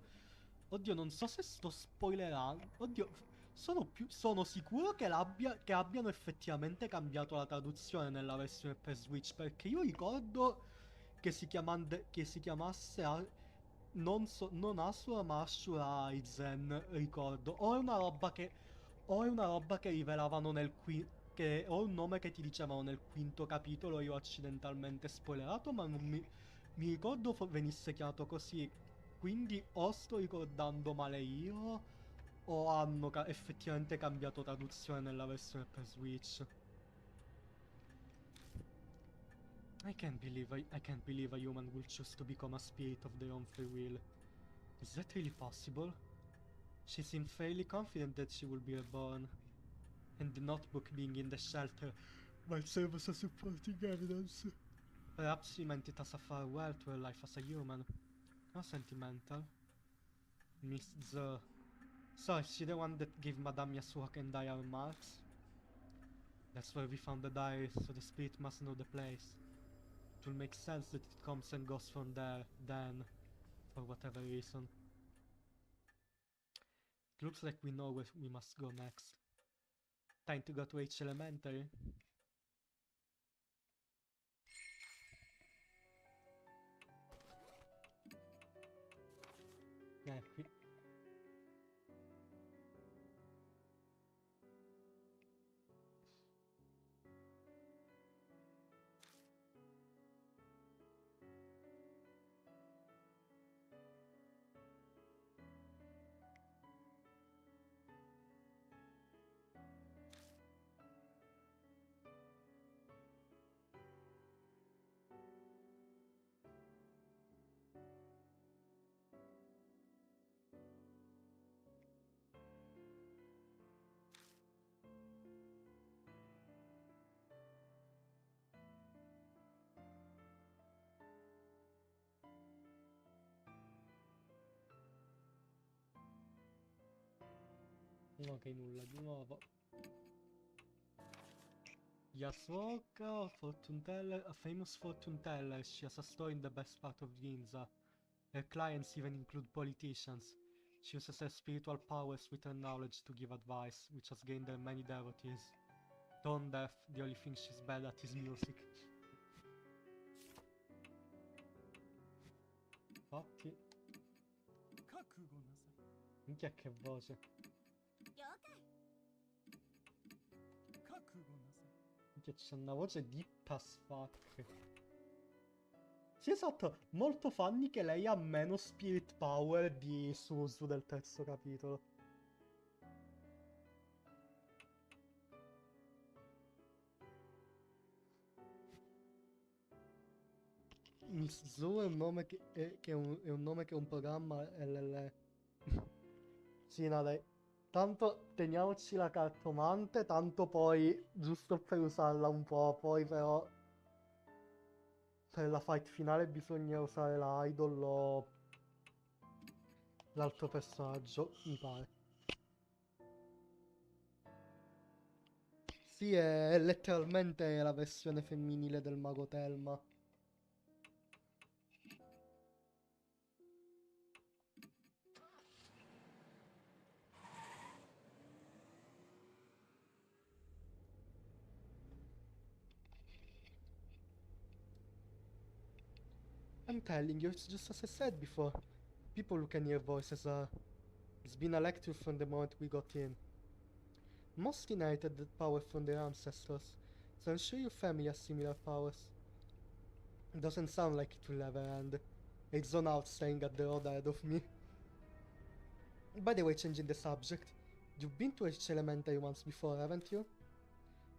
Oddio, non so se sto spoilerando. Oddio, sono sicuro che abbiano effettivamente cambiato la traduzione nella versione per Switch, perché io ricordo che si chiamasse non Asura ma Ashura Aizen, ricordo. O è una roba che rivelavano o un nome che ti dicevano nel quinto capitolo, io ho accidentalmente spoilerato, ma non mi ricordo venisse chiamato così. Quindi o sto ricordando male io, o hanno effettivamente cambiato traduzione nella versione per Switch. I can't believe a human will choose to become a spirit of their own free will. Is that really possible? She seemed fairly confident that she will be reborn, and the notebook being in the shelter might serve as a supporting evidence. Perhaps she meant it as a farewell to her life as a human. How sentimental. Miss Z. So is she the one that gave Madame Yasuoka and I our marks? That's where we found the diary, so the spirit must know the place. It will make sense that it comes and goes from there, then, for whatever reason. It looks like we know where we must go next. Time to go to H Elementary. Qui. Ok, nulla di nuovo. Yasuoka, fortune teller, a famous fortune teller. She has a store in the best part of Ginza. Her clients even include politicians. She uses her spiritual powers with her knowledge to give advice, which has gained her many devotees. Tone deaf, the only thing she's bad at is music. Infatti. Minchia che voce. Minchia, c'è una voce deep as fuck. Sì, esatto, molto funny che lei ha meno spirit power di Suzu del terzo capitolo. Miss Zu è un nome è un nome che è un programma LL. Sì, no, dai. Tanto teniamoci la cartomante, tanto poi, giusto per usarla un po', poi però per la fight finale bisogna usare la idol o l'altro personaggio, mi pare. Sì, è letteralmente la versione femminile del mago Telma. I'm telling you, it's just as I said before. People who can hear voices are... It's been a lecture from the moment we got in. Most inherited that power from their ancestors, so I'm sure your family has similar powers. It doesn't sound like it will ever end. It's zone out staring at the road ahead of me. By the way, changing the subject, you've been to H Elementary once before, haven't you?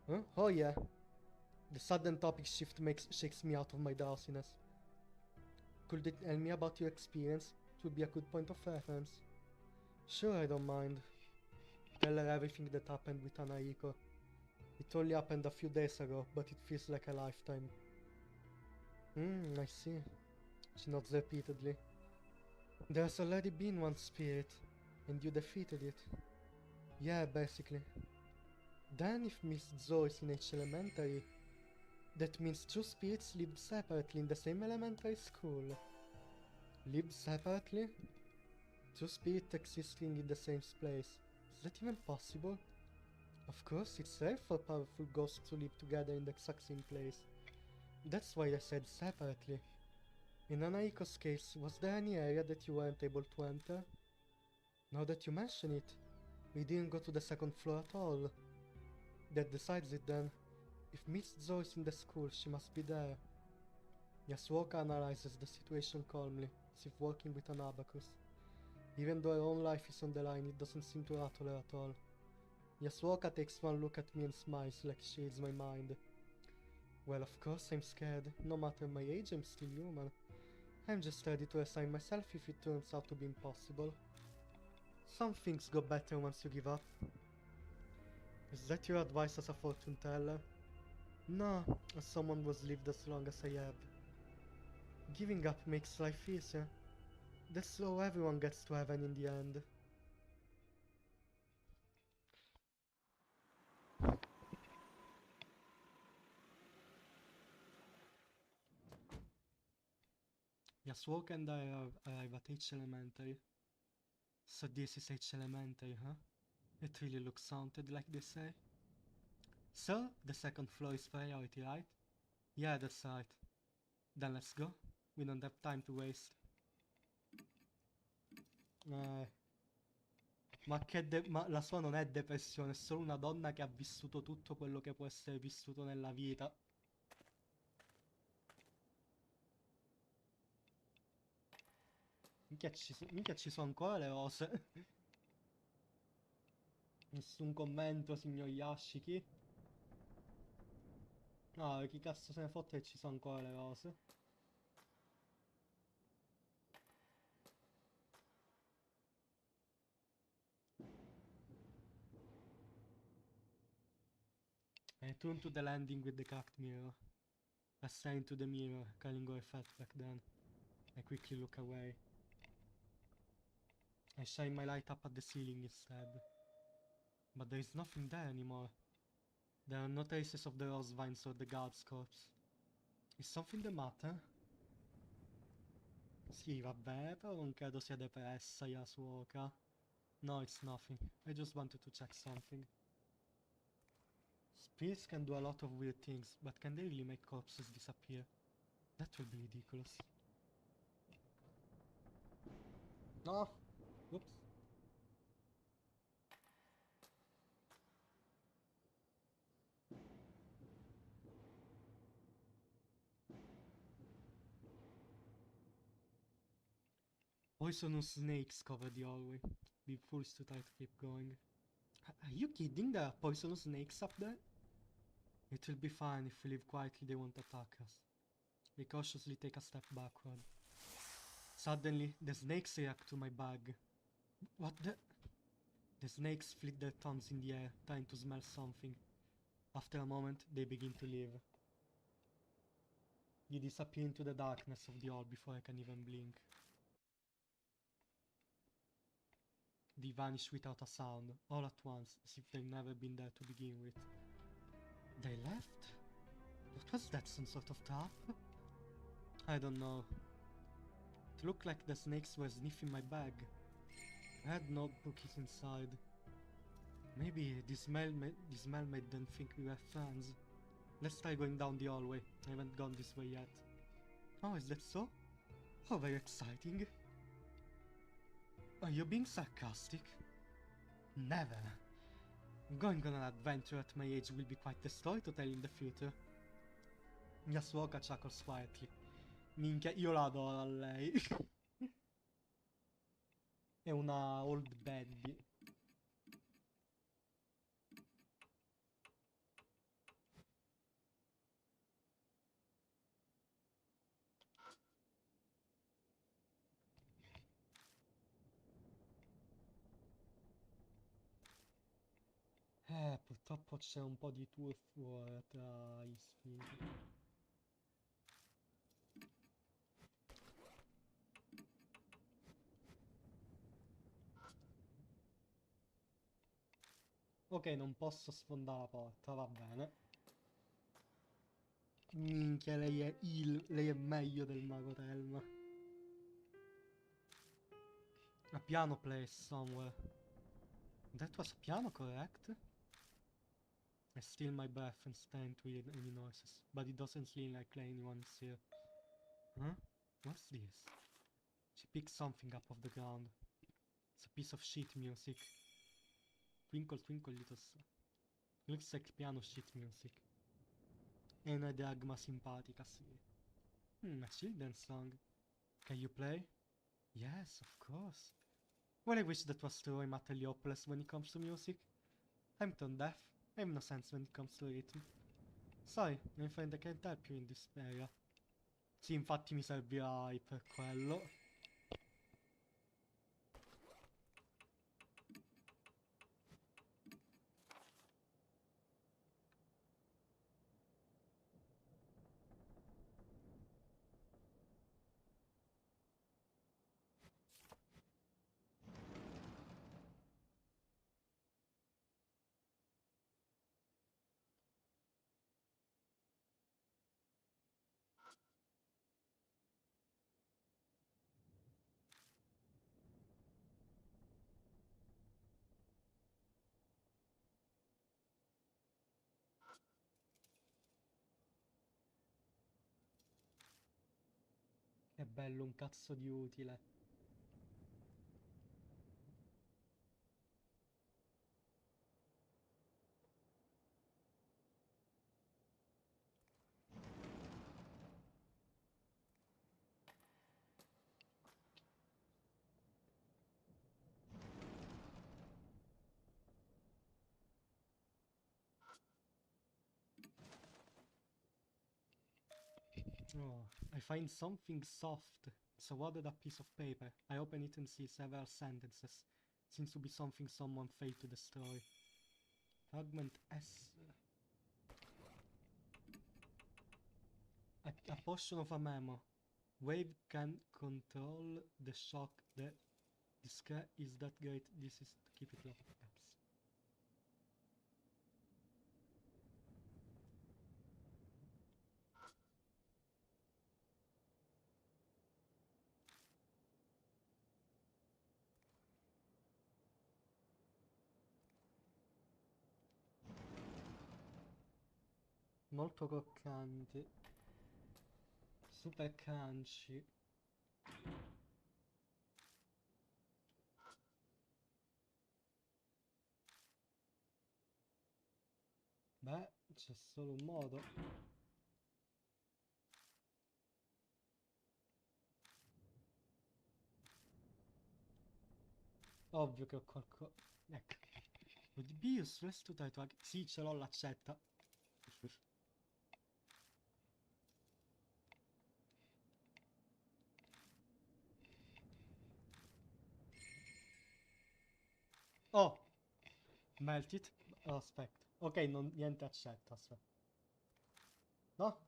Huh? Oh yeah. The sudden topic shift shakes me out of my drowsiness. Could you tell me about your experience? It would be a good point of reference. Sure, I don't mind. Tell her everything that happened with Anahiko. It only happened a few days ago, but it feels like a lifetime. I see. She nods repeatedly. There's already been one spirit, and you defeated it. Yeah, basically. Then if Miss Zoe is in H Elementary, that means two spirits lived separately in the same elementary school. Lived separately? Two spirits existing in the same place. Is that even possible? Of course, it's rare for powerful ghosts to live together in the exact same place. That's why I said separately. In Anaiko's case, was there any area that you weren't able to enter? Now that you mention it, we didn't go to the second floor at all. That decides it then. If Miss Zoe is in the school, she must be there. Yasuoka analyzes the situation calmly, as if working with an abacus. Even though her own life is on the line, it doesn't seem to rattle her at all. Yasuoka takes one look at me and smiles like she reads my mind. Well, of course I'm scared. No matter my age, I'm still human. I'm just ready to resign myself if it turns out to be impossible. Some things go better once you give up. Is that your advice as a fortune teller? No, as someone who's lived as long as I have. Giving up makes life easier. That's how everyone gets to heaven in the end. Yasuoka and I arrive at H Elementary. So this is H Elementary, huh? It really looks haunted like they say. So, the second floor is priority, right? Yeah, that's right. Then let's go. We don't have time to waste. Ma la sua non è depressione, è solo una donna che ha vissuto tutto quello che può essere vissuto nella vita. Minchia ci sono ancora le rose. Nessun commento, signor Yashiki. No, chi cazzo se ne fotte che ci sono ancora le rose. I turn to the landing with the cracked mirror. I stare into the mirror, recalling how I felt back then. I quickly look away. I shine my light up at the ceiling instead. But there is nothing there anymore. There are no traces of the rose vines or the guard's corpse. Is something the matter? Sì, vabbè, però non credo sia depressa Yasuoka. No, it's nothing. I just wanted to check something. Spirits can do a lot of weird things, but can they really make corpses disappear? That would be ridiculous. No! Oops. Poisonous snakes cover the hallway. Be foolish to try to keep going. Are you kidding? There are poisonous snakes up there? It will be fine. If we live quietly, they won't attack us. We cautiously take a step backward. Suddenly, the snakes react to my bag. What the? The snakes flick their tongues in the air, trying to smell something. After a moment, they begin to leave. You disappear into the darkness of the hall before I can even blink. They vanish without a sound, all at once, as if they've never been there to begin with. They left? What was that, some sort of trap? I don't know. It looked like the snakes were sniffing my bag. Red notebook is inside. Maybe the smell made them think we were friends. Let's try going down the hallway. I haven't gone this way yet. Oh, is that so? Oh, very exciting. Are you being sarcastic? Never. Going on an adventure at my age will be quite the story to tell in the future. Yasuoka chuckles quietly. Minchia, io la adoro a lei. È una old baby. Purtroppo c'è un po' di turf tra gli sfinti. Ok, non posso sfondare la porta, va bene. Minchia, lei è meglio del mago Telma. A piano place somewhere. That was a piano, correct? I steal my breath and stand to hear any noises, but it doesn't seem like anyone's here. Huh? What's this? She picks something up off the ground. It's a piece of sheet music. Twinkle twinkle little star. Looks like piano sheet music. È una diagma simpatica, sì. A children's song. Can you play? Yes, of course. Well, I wish that was true. I'm utterly hopeless when it comes to music. I'm tone deaf. I have no sense when it comes to rhythm. Sorry, I'm afraid I can't help you in this area. Sì, infatti mi servirai per quello. Che bello, un cazzo di utile. Oh, I find something soft. It's a wadded up piece of paper. I open it and see several sentences. Seems to be something someone failed to destroy. Fragment S. A portion of a memo. Wave can control the shock. This is that great. This is to keep it low. Caps. Molto croccanti. Super crunchy. Beh, c'è solo un modo. Ovvio che ho qualcosa. Ecco. Would it be useless to try to... Sì, ce l'ho, l'accetta. Oh! Melt it. Oh, aspetta. Ok, niente accetta, aspetta. No?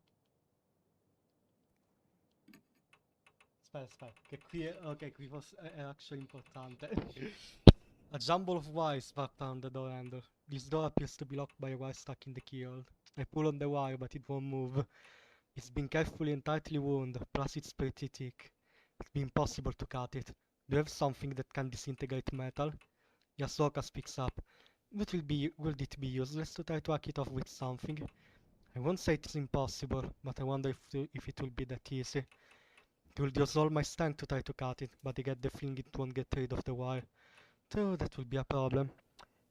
Aspetta, che qui è... Ok, qui è actually importante. A jumble of wires wrapped around the door handle. This door appears to be locked by a wire stuck in the keyhole. I pull on the wire, but it won't move. It's been carefully and tightly wound, plus it's pretty thick. It'd be impossible to cut it. Do you have something that can disintegrate metal? Yasuoka speaks up. Would it be useless to try to hack it off with something? I won't say it's impossible, but I wonder if it will be that easy. It will use all my strength to try to cut it, but I get the feeling it won't get rid of the wire. True, that will be a problem.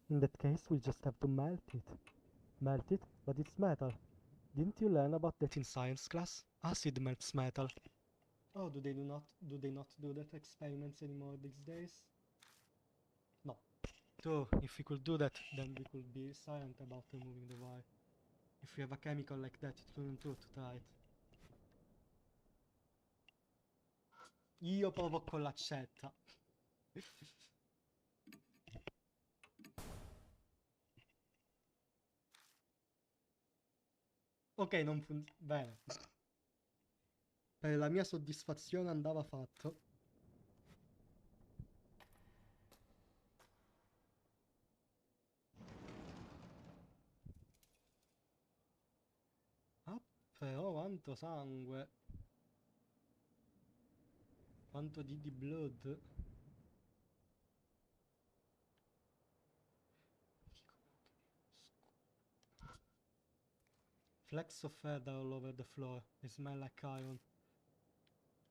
In that case, we'll just have to melt it. Melt it? But it's metal. Didn't you learn about that in science class? Acid melts metal. Oh, do they not do that experiments anymore these days? No. So, if we could do that, then we could be silent about removing the wire. If we have a chemical like that, it wouldn't do to try it. Io provo con l'accetta. Ok, non funziona. Bene. Per la mia soddisfazione andava fatto. Ah, però quanto sangue. Quanto di blood. Flecks of feather all over the floor. They smell like iron.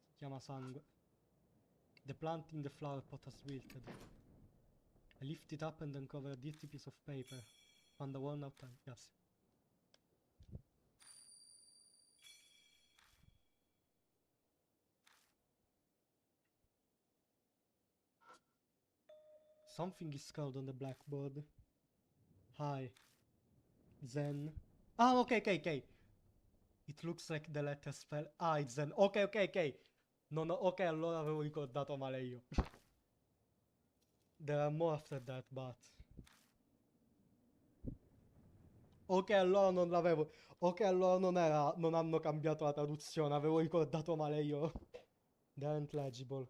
Si chiama sangue. The plant in the flower pot has wilted. I lift it up and uncover a dirty piece of paper. Found a worn out time. Yes. Something is scrawled on the blackboard. Hi. Zen. Ah, ok. It looks like the letter spell I, Zen. Ok. Non ho... Ok, allora avevo ricordato male io. There are more after that, but... Ok, allora non l'avevo... Ok, allora non era... Non hanno cambiato la traduzione, avevo ricordato male io. They aren't legible.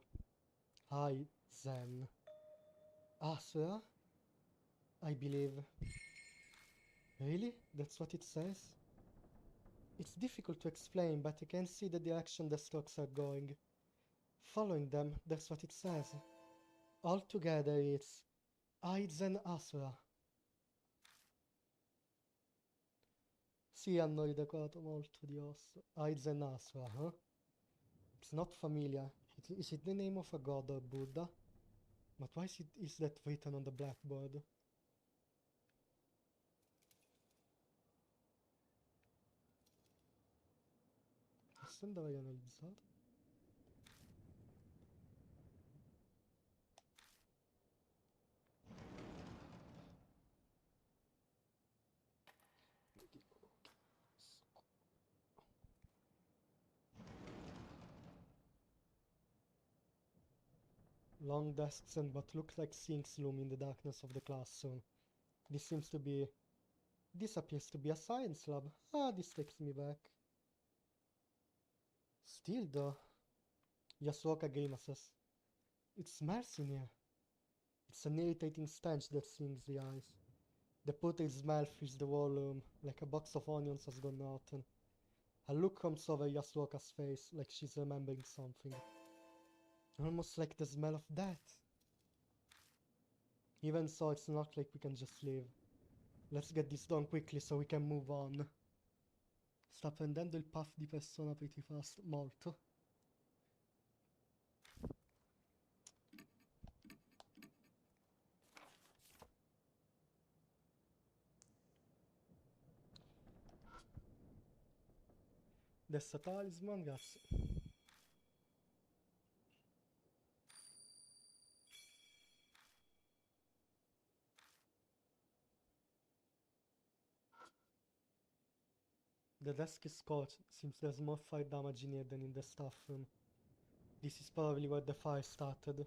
I, Zen. Asura? I believe. Really? That's what it says? It's difficult to explain, but I can see the direction the strokes are going. Following them, that's what it says. Altogether it's Aizen Asura. Sì, hanno ridecorato molto di osso. Aizen Asura, huh? It's not familiar. Is it the name of a god or Buddha? But why is that written on the blackboard? Questo andrei analizzato. Long desks and what look like sinks loom in the darkness of the classroom. This appears to be a science lab. Ah, this takes me back. Still though. Yasuoka grimaces. It smells in here. It's an irritating stench that stings the eyes. The putrid smell fills the whole room, like a box of onions has gone rotten. A look comes over Yasuoka's face, like she's remembering something. Almost like the smell of death. Even so, it's not like we can just leave. Let's get this done quickly so we can move on. Sta prendendo il puff di persona pretty fast, molto. Adesso talisman, grazie. The desk is scorched. Seems there's more fire damage in here than in the staff room. This is probably where the fire started.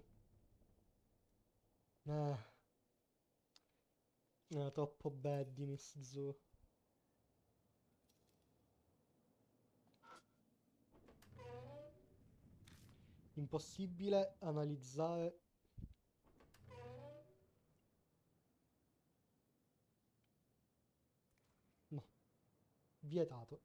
Era troppo bad di Miss Zu. Impossibile analizzare. No. Vietato.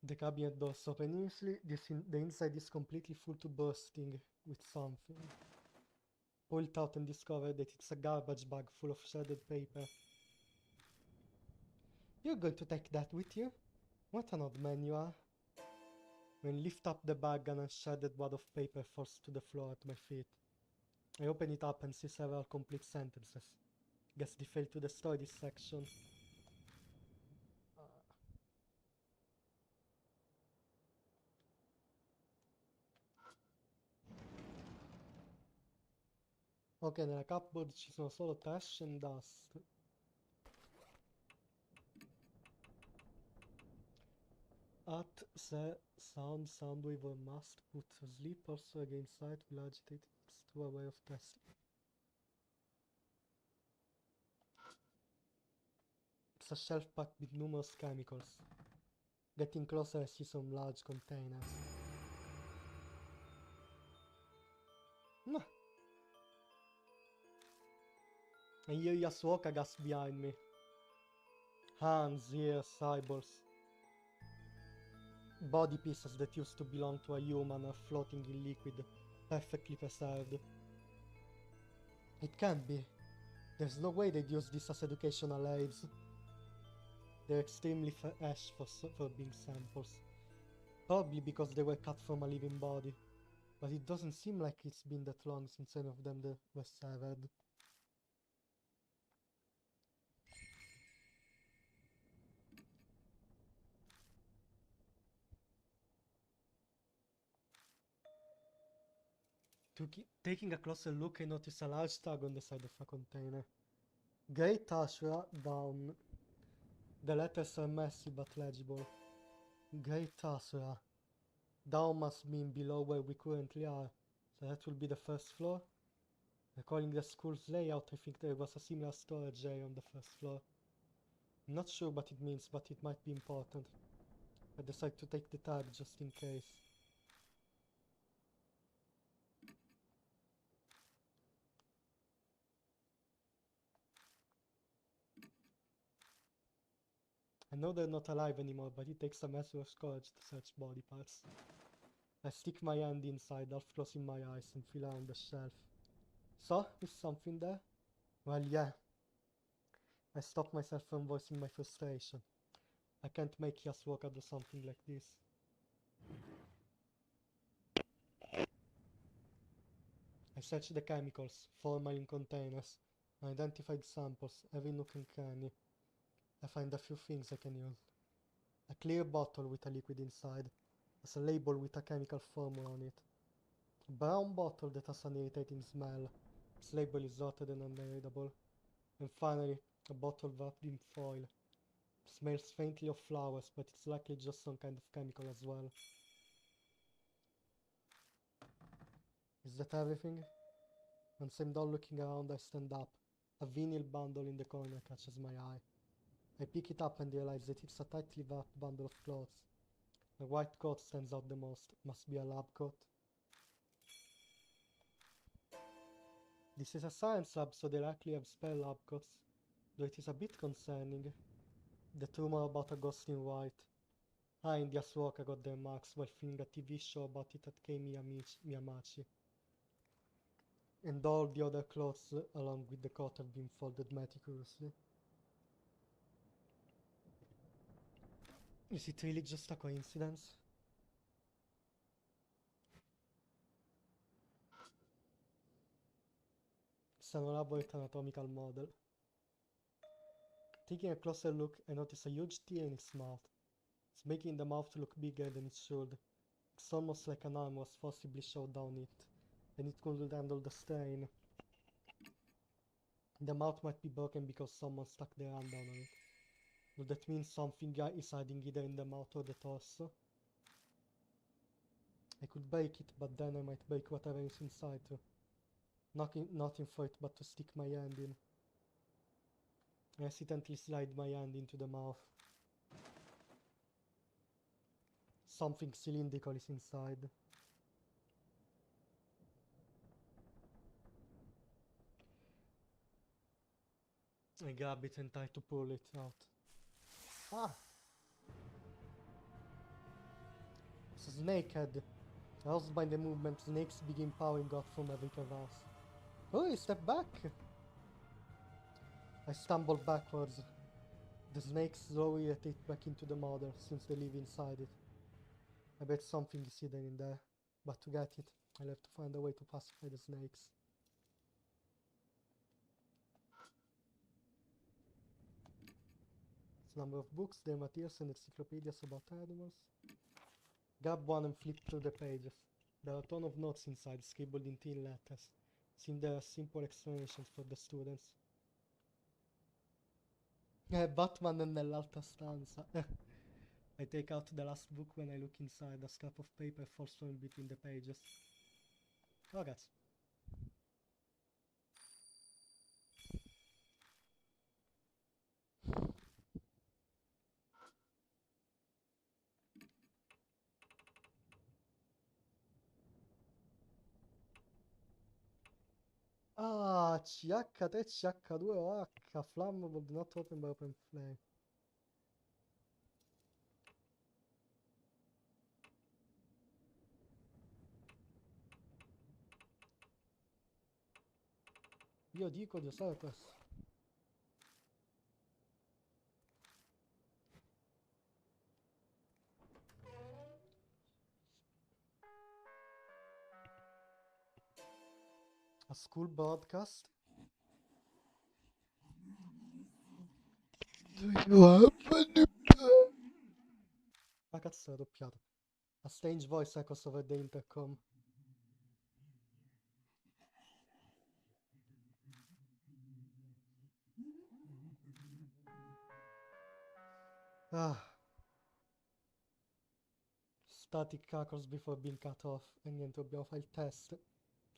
The cabinet doors open easily. The inside is completely full to bursting with something. Pull it out and discover that it's a garbage bag full of shredded paper. You're going to take that with you? What an odd man you are. When lift up the bag, an unshredded wad of paper falls to the floor at my feet. I open it up and see several complete sentences. Guess they failed to destroy this section. Ok, nella cupboard ci sono solo trash and dust. At the sound wave or must put to sleep also against sight will agitate it's to a way of testing. It's a shelf packed with numerous chemicals. Getting closer I see some large containers. No. I hear Yasuoka gasp behind me. Hands, ears, eyeballs. Body pieces that used to belong to a human are floating in liquid, perfectly preserved. It can't be. There's no way they'd use this as educational aids. They're extremely fresh for being samples. Probably because they were cut from a living body. But it doesn't seem like it's been that long since any of them were severed. Taking a closer look, I notice a large tag on the side of a container. Great Ashura down. The letters are messy but legible. Great Ashura. Down must mean below where we currently are, so that will be the first floor. Recalling the school's layout, I think there was a similar storage area on the first floor. I'm not sure what it means, but it might be important. I decide to take the tag just in case. I know they're not alive anymore, but it takes a measure of courage to search body parts. I stick my hand inside, half closing my eyes, and feel around the shelf. So, is something there? Well, yeah. I stop myself from voicing my frustration. I can't make Yasuoka do something like this. I search the chemicals, formalin containers, identified samples, every nook and cranny. I find a few things I can use. A clear bottle with a liquid inside. There's a label with a chemical formula on it. A brown bottle that has an irritating smell. Its label is dotted and unreadable. And finally, a bottle wrapped in foil. It smells faintly of flowers, but it's likely just some kind of chemical as well. Is that everything? Once I'm done looking around, I stand up. A vinyl bundle in the corner catches my eye. I pick it up and realize that it's a tightly wrapped bundle of clothes. The white coat stands out the most. Must be a lab coat. This is a science lab, so they likely have spare lab coats. Though it is a bit concerning. The rumor about a ghost in white. I and Yasuoka got their marks while filming a TV show about it at Kei Miyamachi. And all the other clothes along with the coat have been folded meticulously. Is it really just a coincidence? It's an elaborate anatomical model. Taking a closer look, I notice a huge tear in its mouth. It's making the mouth look bigger than it should. It's almost like an arm was forcibly shoved down it, and it couldn't handle the strain. The mouth might be broken because someone stuck their hand down on it. Would that mean something is hiding either in the mouth or the torso? I could break it, but then I might break whatever is inside too. Nothing for it but to stick my hand in. I hesitantly slide my hand into the mouth. something cylindrical is inside. I grab it and try to pull it out. Ah! It's a snake head. Roused by the movement, snakes begin pouring out from every crevice. Oh, step back! I stumble backwards. The snakes slowly retreat back into the mother, since they live inside it. I bet something is hidden in there. But to get it, I'll have to find a way to pacify the snakes. It's a number of books, their materials and encyclopedias about animals. Grab one and flip through the pages. There are a ton of notes inside, scribbled in thin letters. Seem there are simple explanations for the students. Batman nell'altra stanza. I take out the last book when I look inside. A scrap of paper falls from between the pages. Oh, ragazzi. Ah, CH3, CH2OH, flammable, do not open by open flame. Io dico di usare questo. A school broadcast. Do you have any... Ah, cazzo, è doppiato. A strange voice echoes over the intercom. Ah. Static crackles before being cut off. E niente, dobbiamo fare il test.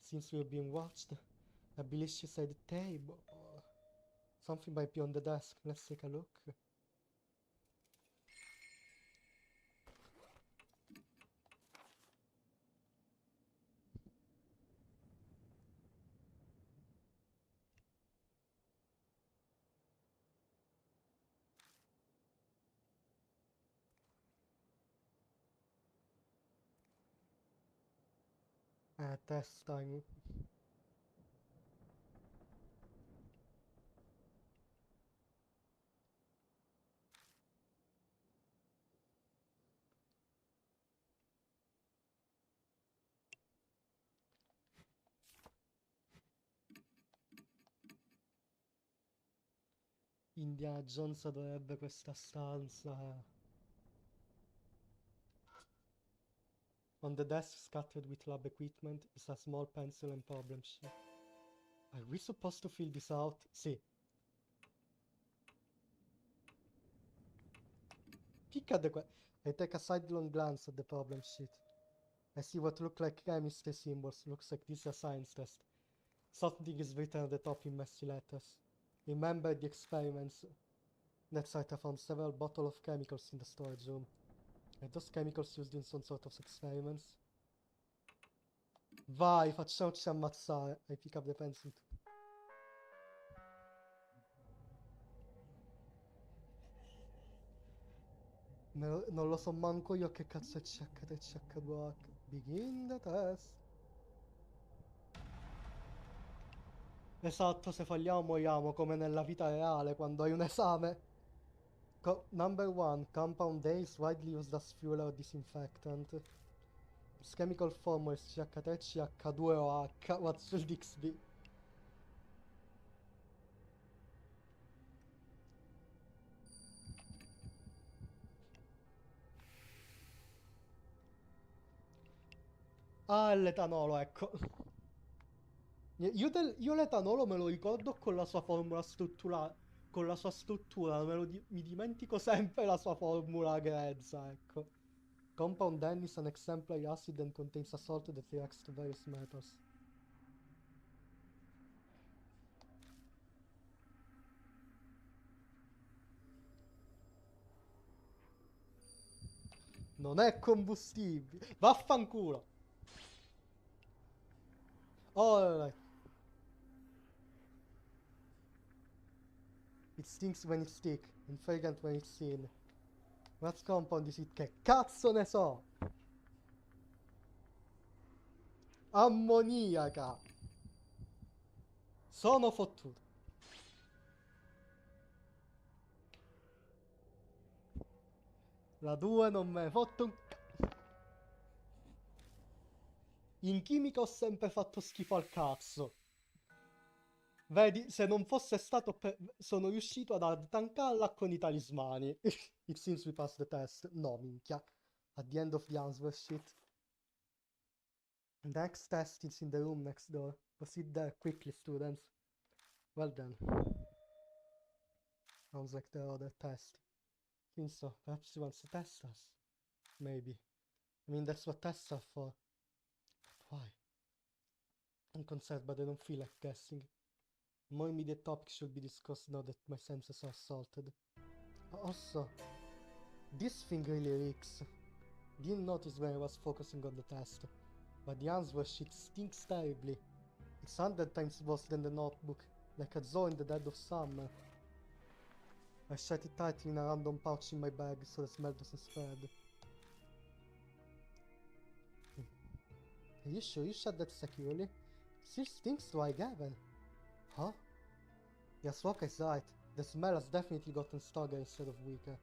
Since we're being watched, I believe she said table. Something might be on the desk. Let's take a look. Test time. Indiana Jones adorerebbe questa stanza. On the desk, scattered with lab equipment, is a small pencil and problem sheet. Are we supposed to fill this out? Sì. Peek at the... I take a sidelong glance at the problem sheet. I see what look like chemistry symbols. Looks like this is a science test. Something is written at the top in messy letters. Remember the experiments. That's right, I found several bottles of chemicals in the storage room. Are those chemicals used in some sort of experiments? Vai, facciamoci ammazzare. I pick up the pencil. Non lo so manco io che cazzo è CH3, CH2OH. Begin the test. Esatto, se falliamo moriamo come nella vita reale quando hai un esame. Number 1, compound A is widely used as fuel or disinfectant. Its chemical formula is CH3, CH2OH. What should this be? Ah, l'etanolo, ecco. Io l'etanolo me lo ricordo con la sua formula strutturale. Con la sua struttura, mi dimentico sempre la sua formula grezza, ecco. Compound N is an exemplary acid and contains a salt that reacts to various metals. Non è combustibile. Vaffanculo. Alright. It stinks when it's thick, and fragrant when it's thin. What compound is it? Che cazzo ne so? Ammoniaca. Sono fottuto. La 2 non me ne fotto un In chimica ho sempre fatto schifo al cazzo. Vedi, se non fosse stato per... sono riuscito ad attancarla con i talismani. It seems we passed the test. No, minchia. At the end of the answer sheet. Next test is in the room next door. Proceed there quickly, students. Well then. Sounds like the other test. Think so. Perhaps he wants to test us. Maybe. I mean, that's what tests are for. But why? I'm concerned, but I don't feel like guessing. More immediate topics should be discussed now that my senses are assaulted. Also, this thing really reeks. Didn't notice when I was focusing on the test, but the answer sheet stinks terribly. It's 100 times worse than the notebook, like a zoo in the dead of summer. I shut it tightly in a random pouch in my bag so the smell doesn't spread. Are you sure you shut that securely? Still stinks like heaven. Huh? Yasuoka is right. The smell has definitely gotten stronger instead of weaker.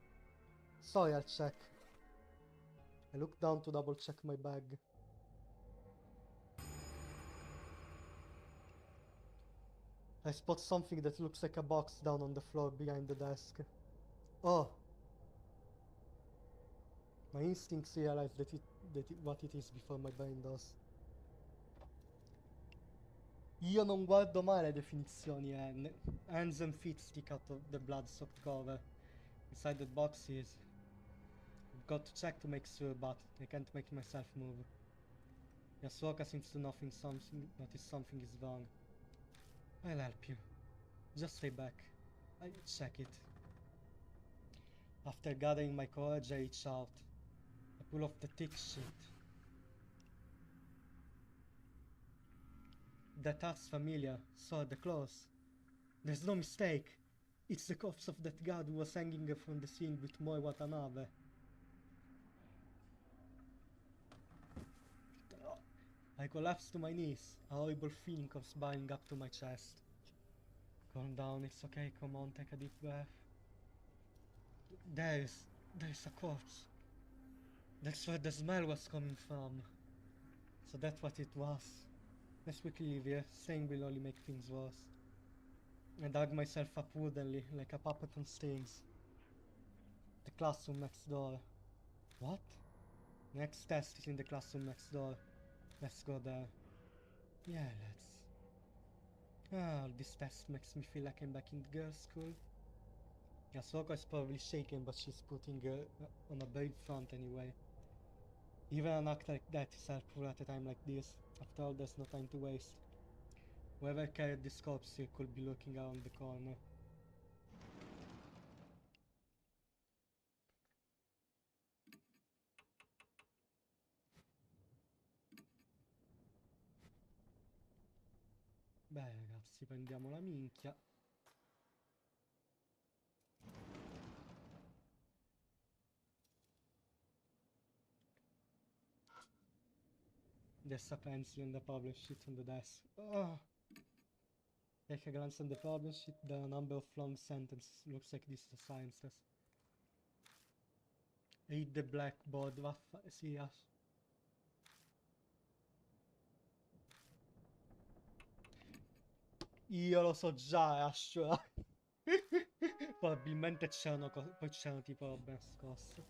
Sorry, I'll check. I look down to double check my bag. I spot something that looks like a box down on the floor behind the desk. Oh! My instincts realize what it is before my brain does. Io non guardo mai le definizioni, hands and feet stick out of the blood-soaked cover. Inside that box is... I've got to check to make sure, but I can't make myself move. Yasuoka seems to notice something is wrong. I'll help you. Just stay back. I'll check it. After gathering my courage, I reach out. I pull off the thick sheet. That art's familiar. So are the clothes. There's no mistake. It's the corpse of that guard who was hanging from the ceiling with Moi Watanabe. I collapse to my knees. A horrible feeling comes boiling up to my chest. Calm down, it's okay, come on, take a deep breath. There's a corpse. That's where the smell was coming from. So that's what it was. Let's quickly leave here, staying will only make things worse. I dug myself up woodenly, like a puppet on strings. The classroom next door. What? Next test is in the classroom next door. Let's go there. Yeah, let's. This test makes me feel like I'm back in girls' school. Yasuoka is probably shaken, but she's putting on a brave front anyway. Even an act like that is helpful at a time like this. After all, there's no time to waste. Whoever carried this corpse here could be lurking around the corner. Beh ragazzi, prendiamo la minchia. There's a pencil and the problem sheet on the desk. Oh. Take a glance at the problem sheet. There are a number of long sentences. Looks like this is a science test. Read the blackboard. Sì, io lo so già, Ashura. Probabilmente c'erano poi c'erano tipo robe nascoste.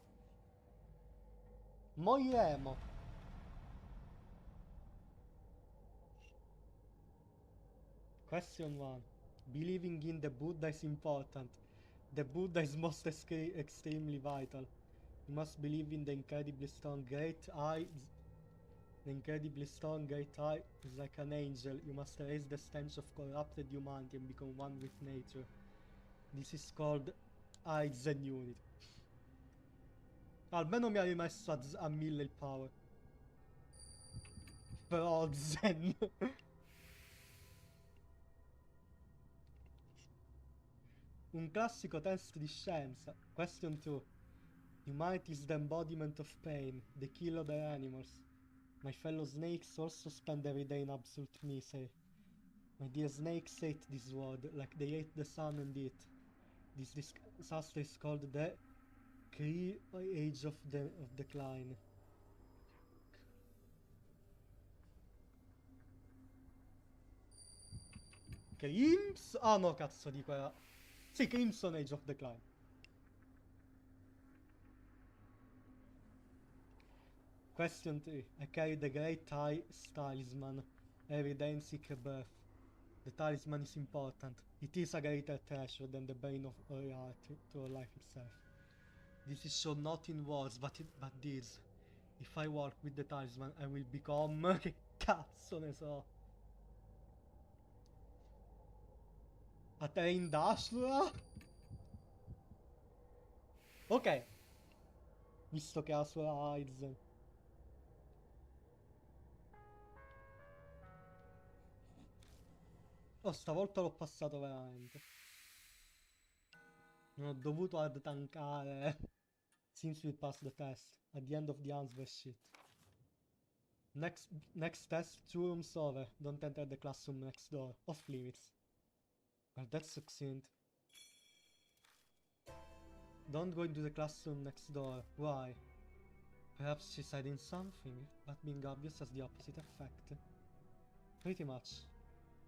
Moriremo. Question 1. Believing in the Buddha is important. The Buddha is most extremely vital. You must believe in the incredibly strong great eye. The incredibly strong great eye is like an angel. You must erase the stench of corrupted humanity and become one with nature. This is called eye zen unity. Almeno mi ha rimesso a 1000 il power. Frozen. Un classico test di scienza. Question 2. Humanity is the embodiment of pain, the kill of the animals. My fellow snakes also spend every day in absolute misery. My dear snakes hate this world, like they hate the sun and it. This disaster is called the Age of Decline. Crimson? Ah no, cazzo, dico era... Sì, Crimson Age of Decline. Question 3. I carry the great talisman every day and seek a birth. The talisman is important. It is a greater treasure than the brain of our heart to our life itself. This is shown not in words, but deeds. If I work with the talisman, I will become... Che cazzo ne so? A te Indashura? Ok. Visto che ha sua Aizen. Oh, stavolta l'ho passato veramente. Non ho dovuto ad tankare. Seems we passed the test. At the end of the answer sheet. Next test, 2 rooms over. Don't enter the classroom next door. Off limits. Well, that's succinct. Don't go into the classroom next door. Why? Perhaps she's hiding something, but being obvious has the opposite effect. Pretty much.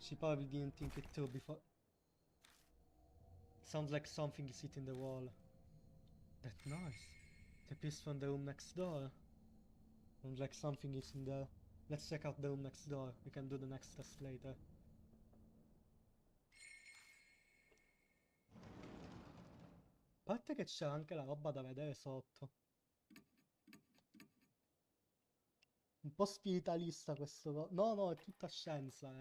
She probably didn't think it through before. Sounds like something is hitting the wall. That noise. The piece from the room next door. Sounds like something is in there. Let's check out the room next door. We can do the next test later. A parte che c'è anche la roba da vedere sotto. Un po' spiritualista questo. No, no, è tutta scienza.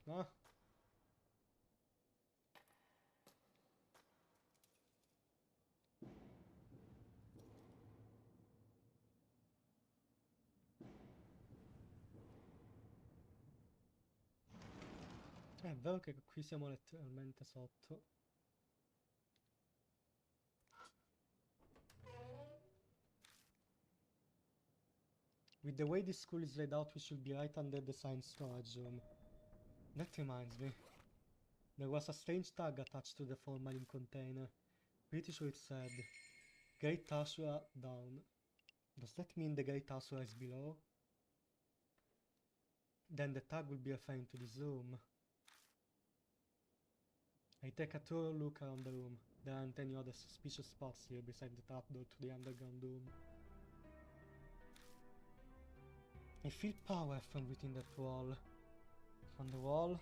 Ah. È vero che qui siamo letteralmente sotto. With the way this school is laid out, we should be right under the science storage room. That reminds me. There was a strange tag attached to the formalin container. Pretty sure it said Great Asura down. Does that mean the Great Asura is below? Then the tag will be referring to this room. I take a thorough look around the room. There aren't any other suspicious spots here beside the trapdoor to the underground room. I feel power from within that wall. From the wall?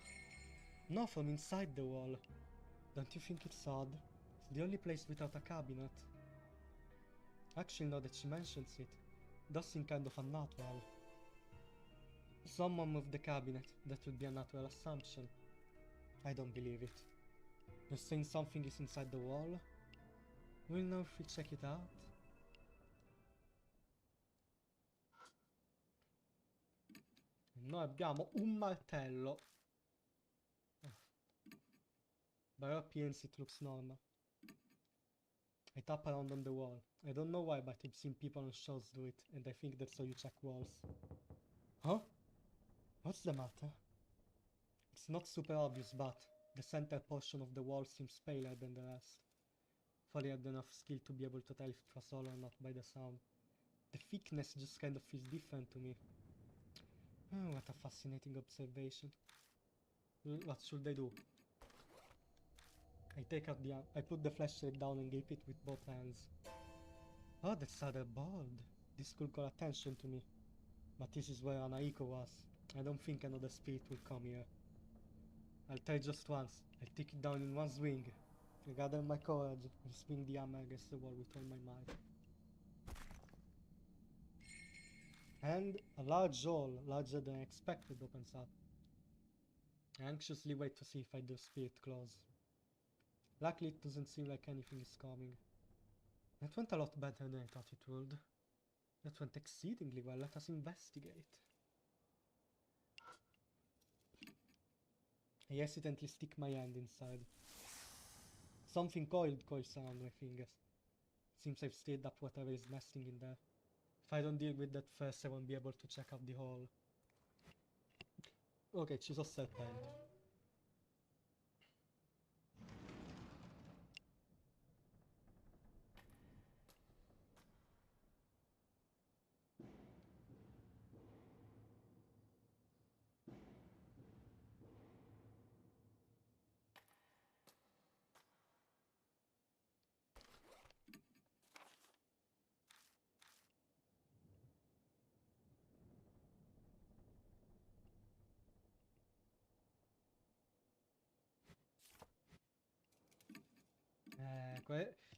No, from inside the wall. Don't you think it's odd? It's the only place without a cabinet. Actually, now that she mentions it, does seem kind of unnatural. Someone moved the cabinet. That would be a natural assumption. I don't believe it. You're saying something is inside the wall? We'll know if we check it out. Noi abbiamo un martello. By our appearance it looks normal. I tap around on the wall. I don't know why, but I've seen people on shows do it, and I think that's how you check walls. Huh? What's the matter? It's not super obvious, but the center portion of the wall seems paler than the rest. Fully had enough skill to be able to tell if it was all or not by the sound. The thickness just kind of feels different to me. Oh, what a fascinating observation. What should I do? I put the flashlight down and grip it with both hands. Oh, that's rather bold. This could call attention to me. But this is where Anaiko was. I don't think another spirit will come here. I'll try just once. I'll take it down in one swing. I gather my courage and swing the hammer against the wall with all my might. And a large hole, larger than I expected, opens up. I anxiously wait to see if I do spirit claws. Luckily it doesn't seem like anything is coming. That went a lot better than I thought it would. That went exceedingly well. Let us investigate. I accidentally stick my hand inside. Something coiled coils around my fingers. Seems I've stirred up whatever is nesting in there. If I don't deal with that first, I won't be able to check out the hole. Ok, ci sono serpenti.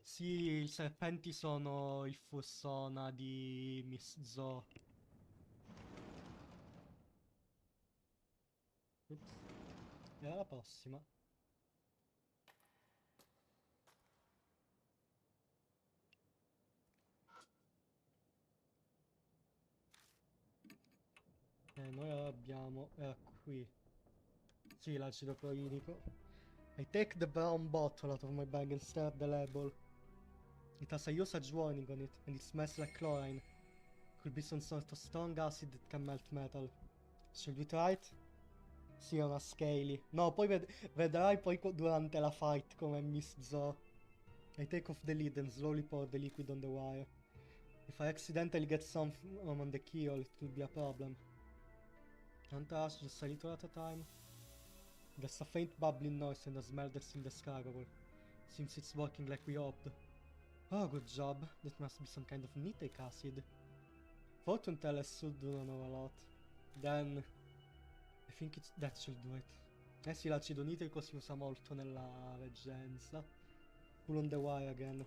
Sì, i serpenti sono il fursona di Miss Zo. Ups. E alla prossima. Noi abbiamo... Era qui. Sì, l'acido clorinico. I take the brown bottle out of my bag and stare at the label. It has a usage warning on it, and it smells like chlorine. Could be some sort of strong acid that can melt metal. Should we try it? Sì, è una scaly. No, poi vedrai poi durante la fight come Miss Zo. I take off the lid and slowly pour the liquid on the wire. If I accidentally get some on the keyhole, it will be a problem. Don't rush, just a little at a time. There's a faint bubbling noise and a smell that's indescribable. Seems it's working like we hoped. Oh, good job. That must be some kind of nitric acid. Fortune tellers should do know a lot. Then... I think that should do it. Eh sì, l'acido nitrico si usa molto nella reggenza. Pull on the wire again.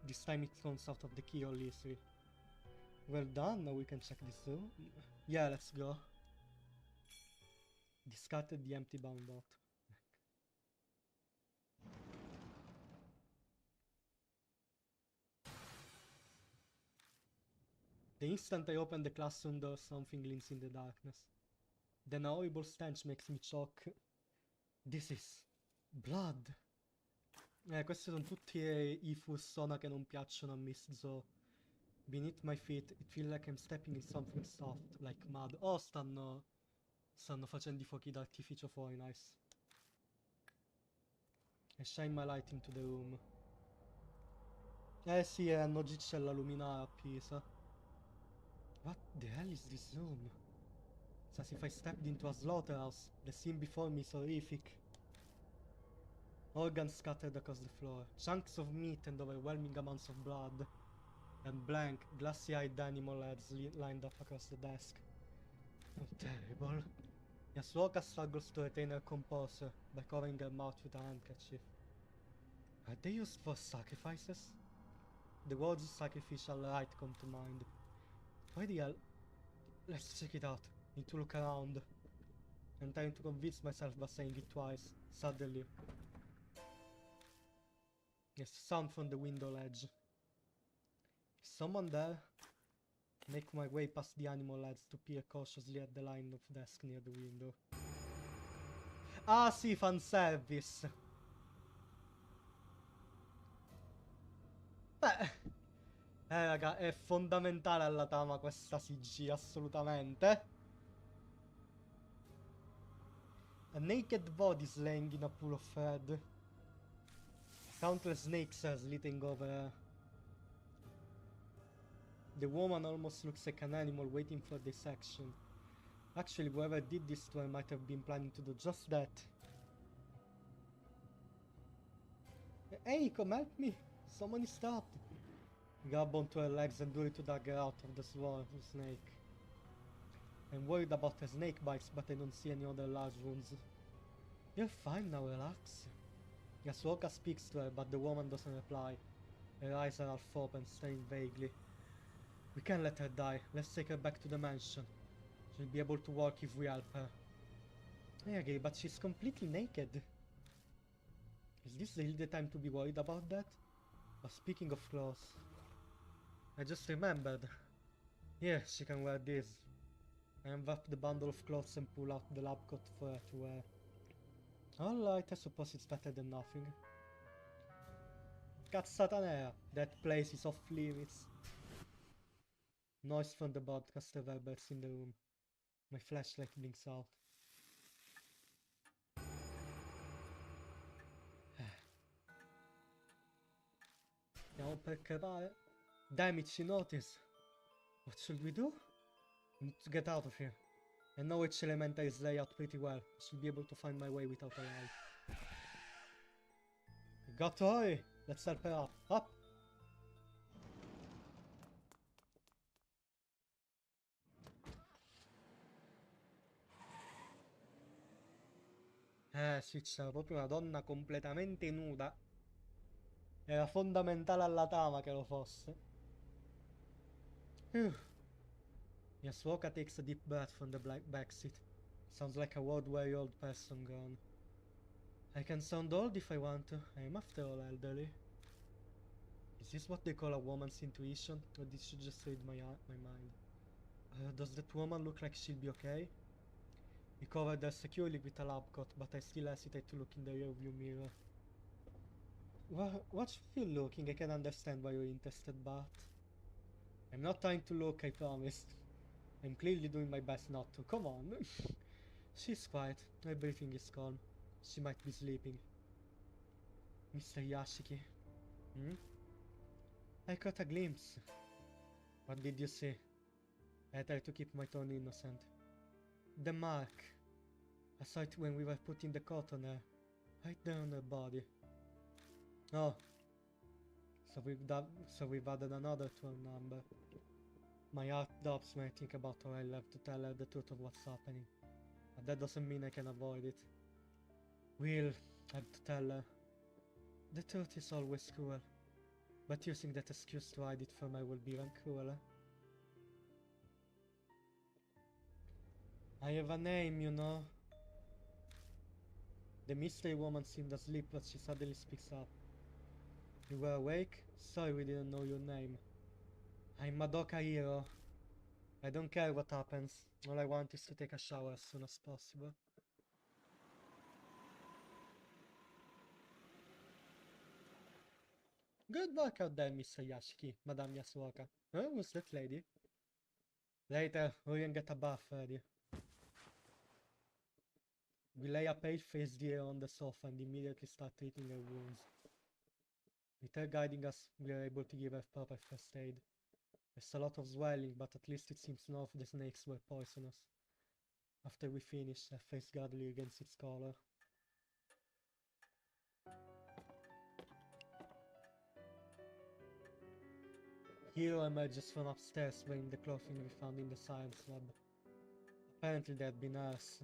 This time it comes out of the keyhole easily. Well done, now we can check this room. Yeah, let's go. Discarded the empty bound bot. The instant I open the classroom door, something glints in the darkness. Then a horrible stench makes me choke. This is... blood. Questi sono tutti i fursona che non piacciono a Miss Zo. Beneath my feet, it feels like I'm stepping in something soft, like mud. Oh, stanno facendo i fuochi d'artificio fuori, nice. I shine my light into the room. Eh sì, oggi c'è la luminare a Pisa. What the hell is this room? It's as if I stepped into a slaughterhouse. The scene before me is horrific. Organs scattered across the floor. Chunks of meat and overwhelming amounts of blood. And blank, glassy-eyed animal heads lined up across the desk. Oh, terrible. Yasuoka struggles to retain her composure by covering her mouth with a handkerchief. Are they used for sacrifices? The words sacrificial rite come to mind. Why the hell? Let's check it out. Need to look around. I'm trying to convince myself by saying it twice. Suddenly. Yes, sound from the window ledge. Is someone there? Make my way past the animal heads to peer cautiously at the line of desk near the window. Ah sì, fanservice! Beh... raga, è fondamentale alla trama questa CG, assolutamente. A naked body is laying in a pool of thread. Countless snakes are slitting over her. The woman almost looks like an animal waiting for dissection. Actually, whoever did this to her might have been planning to do just that. Hey, come help me! Someone is trapped! Grab onto her legs and hurry to drag her out of the swarm of snake. I'm worried about her snake bites, but I don't see any other large wounds. You're fine now, relax. Yasuoka speaks to her, but the woman doesn't reply. Her eyes are half open, staring vaguely. We can't let her die. Let's take her back to the mansion. She'll be able to walk if we help her. I agree, but she's completely naked. Is this really the time to be worried about that? But speaking of clothes, I just remembered. Here, she can wear this. I unwrap the bundle of clothes and pull out the lab coat for her to wear. Alright, I suppose it's better than nothing. Cazzatanera! That place is off limits. Noise from the broadcast reverberates in the room. My flashlight blinks out. Stiamo per crepare. Damn it, she noticed. What should we do? We need to get out of here. I know which elemental is laid out pretty well. I should be able to find my way without a lie. We got to hurry! Let's help her up. Up! Sì, c'era proprio una donna completamente nuda. Era fondamentale alla trama che lo fosse. Phew. Yasuoka takes a deep breath from the back seat. Sounds like a world-weary old person gone. I can sound old if I want to. I am after all elderly. Is this what they call a woman's intuition? Or did she just read my mind? Does that woman look like she'll be okay? We covered her securely with a lab coat, but I still hesitate to look in the rearview mirror. What's you looking? I can understand why you're interested, but... I'm not trying to look, I promise. I'm clearly doing my best not to. Come on. She's quiet. Everything is calm. She might be sleeping. Mr. Yashiki. Hmm? I caught a glimpse. What did you see? I tried to keep my tone innocent. The mark. I saw it when we were putting the coat on her. Right there on her body. Oh. So we've added another to our number. My heart drops when I think about how I'll have to tell her the truth of what's happening. But that doesn't mean I can avoid it. We'll have to tell her. The truth is always cruel. But using that excuse to hide it from her will be even crueler. I have a name, you know. The mystery woman seemed asleep, but she suddenly speaks up. You were awake? Sorry we didn't know your name. I'm Madoka Hiro. I don't care what happens. All I want is to take a shower as soon as possible. Good work out there, Mr. Yashiki, Madame Yasuoka. Who's that lady? Later, hurry and get a bath ready. We lay a pale-faced deer on the sofa and immediately start treating her wounds. With her guiding us, we are able to give her proper first aid. There's a lot of swelling, but at least it seems none of the snakes were poisonous. After we finish, her face guardedly against its collar. Hiro emerges from upstairs wearing the clothing we found in the science lab. Apparently there had been hers.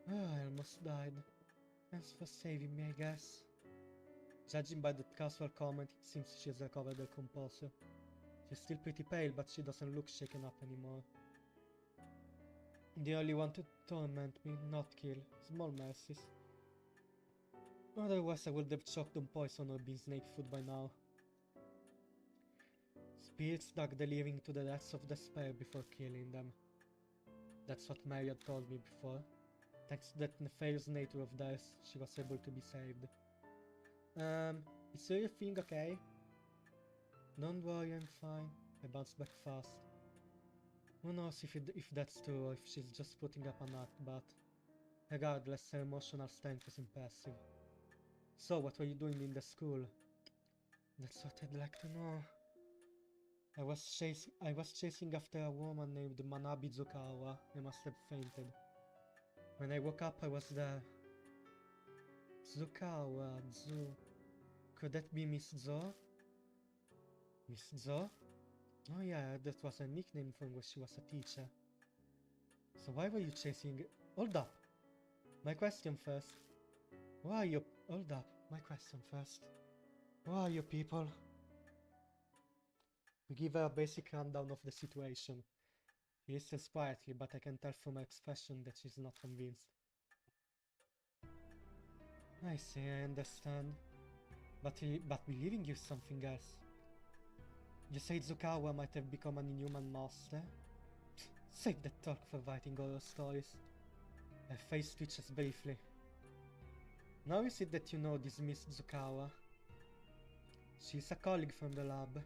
I almost died. Thanks for saving me, I guess. Judging by the casual comment, it seems she has recovered her composure. She's still pretty pale, but she doesn't look shaken up anymore. They only want to torment me, not kill. Small mercies. Otherwise I would have choked on poison or been snake food by now. Spirits dug the living to the depths of despair before killing them. That's what Mary had told me before. Thanks to that nefarious nature of theirs, she was able to be saved. Is everything okay? Don't worry, I'm fine. I bounced back fast. Who knows if that's true or if she's just putting up an act, but... regardless, her emotional strength is impressive. So, what were you doing in the school? That's what I'd like to know. I was chasing after a woman named Manabi Zukawa. I must have fainted. When I woke up, I was there. Zukawa, Could that be Miss Zo? Miss Zo? Oh yeah, that was a nickname from when she was a teacher. So why were you chasing... Hold up! My question first. Why are you... Hold up, my question first. Who are you people? We give her a basic rundown of the situation. She listens quietly, but I can tell from her expression that she's not convinced. I see, I understand. But believing you is something else. You say Zukawa might have become an inhuman master? Save that talk for writing horror stories. Her face twitches briefly. Now is it that you know this Miss Zukawa? She's a colleague from the lab.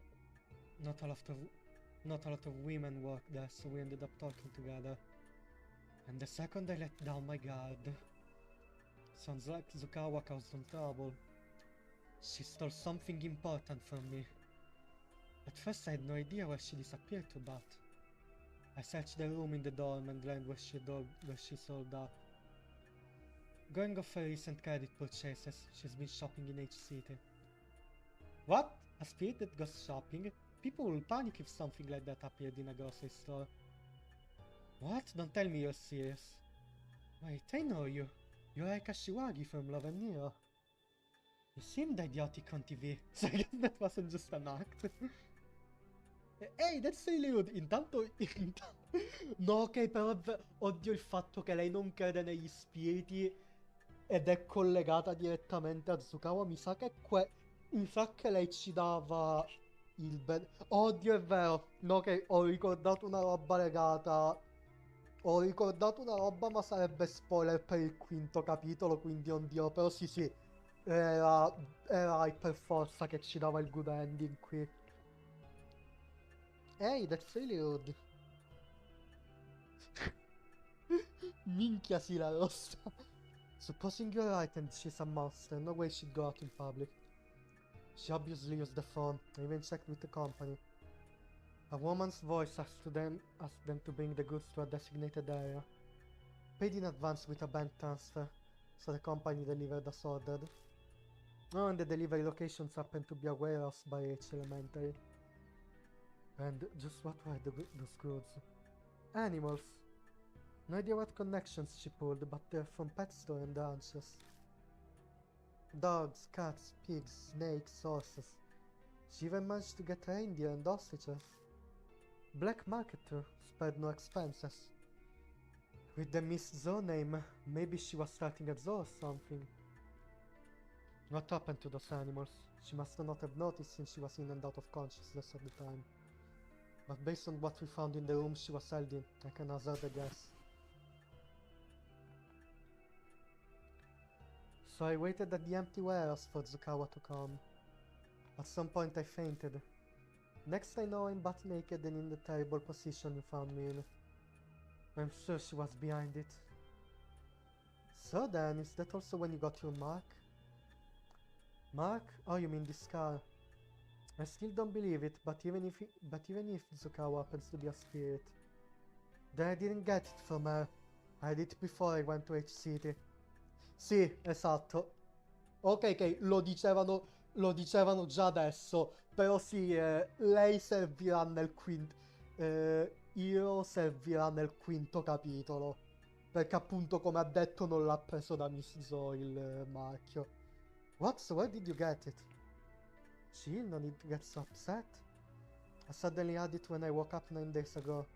Not a lot of women work there, so we ended up talking together. And the second I let down my guard... Sounds like Zukawa caused some trouble. She stole something important from me. At first I had no idea where she disappeared to, but... I searched the room in the dorm and learned where she sold up. Going off her recent credit purchases, she's been shopping in H City. What? A spirit that goes shopping? People will panic if something like that appeared in a grocery store. What? Don't tell me you're serious. Wait, I know you. You're Aika Shiwagi from Love and Hero. You seemed idiotic on TV, so I guess that wasn't just an act. Ehi, that's really rude. Intanto... No, ok, però odio il fatto che lei non crede negli spiriti ed è collegata direttamente a Zukawa. Mi sa che lei ci dava il ben... Oddio, è vero. No, che ho ricordato una roba legata... Ho ricordato una roba, ma sarebbe spoiler per il quinto capitolo, quindi oddio. Però sì. Era per forza che ci dava il good ending qui. Hey, that's really rude. Minchia, sì, la rossa. Supposing you're right and she's a monster, no way she'd go out in public. She obviously used the phone. I even checked with the company. A woman's voice asked them to bring the goods to a designated area. Paid in advance with a bank transfer, so the company delivered as ordered. Oh, and the delivery locations happened to be a warehouse by H Elementary. And just what were those goods? Animals. No idea what connections she pulled, but they're from pet store and ranches. Dogs, cats, pigs, snakes, horses. She even managed to get reindeer and ostriches. Black market too, spared no expenses. With the Miss Zo name, maybe she was starting a zoo or something. What happened to those animals? She must not have noticed since she was in and out of consciousness at the time. But based on what we found in the room she was held in, I can hazard a guess. So I waited at the empty warehouse for Zukawa to come. At some point I fainted. Next I know I'm butt naked and in the terrible position you found me in. I'm sure she was behind it. So then, is that also when you got your mark? Mark? Oh, you mean this scar. I still don't believe it, but even if Zukawa happens to be a spirit, then I didn't get it from her. I did it before I went to H City. Sì, esatto. Ok, lo dicevano già adesso, però sì, lei servirà nel quinto... Io servirà nel quinto capitolo, perché appunto come ha detto non l'ha preso da Miss Zoe il marchio. What? So where did you get it? Chill, no need to get so upset. I suddenly had it when I woke up 9 days ago.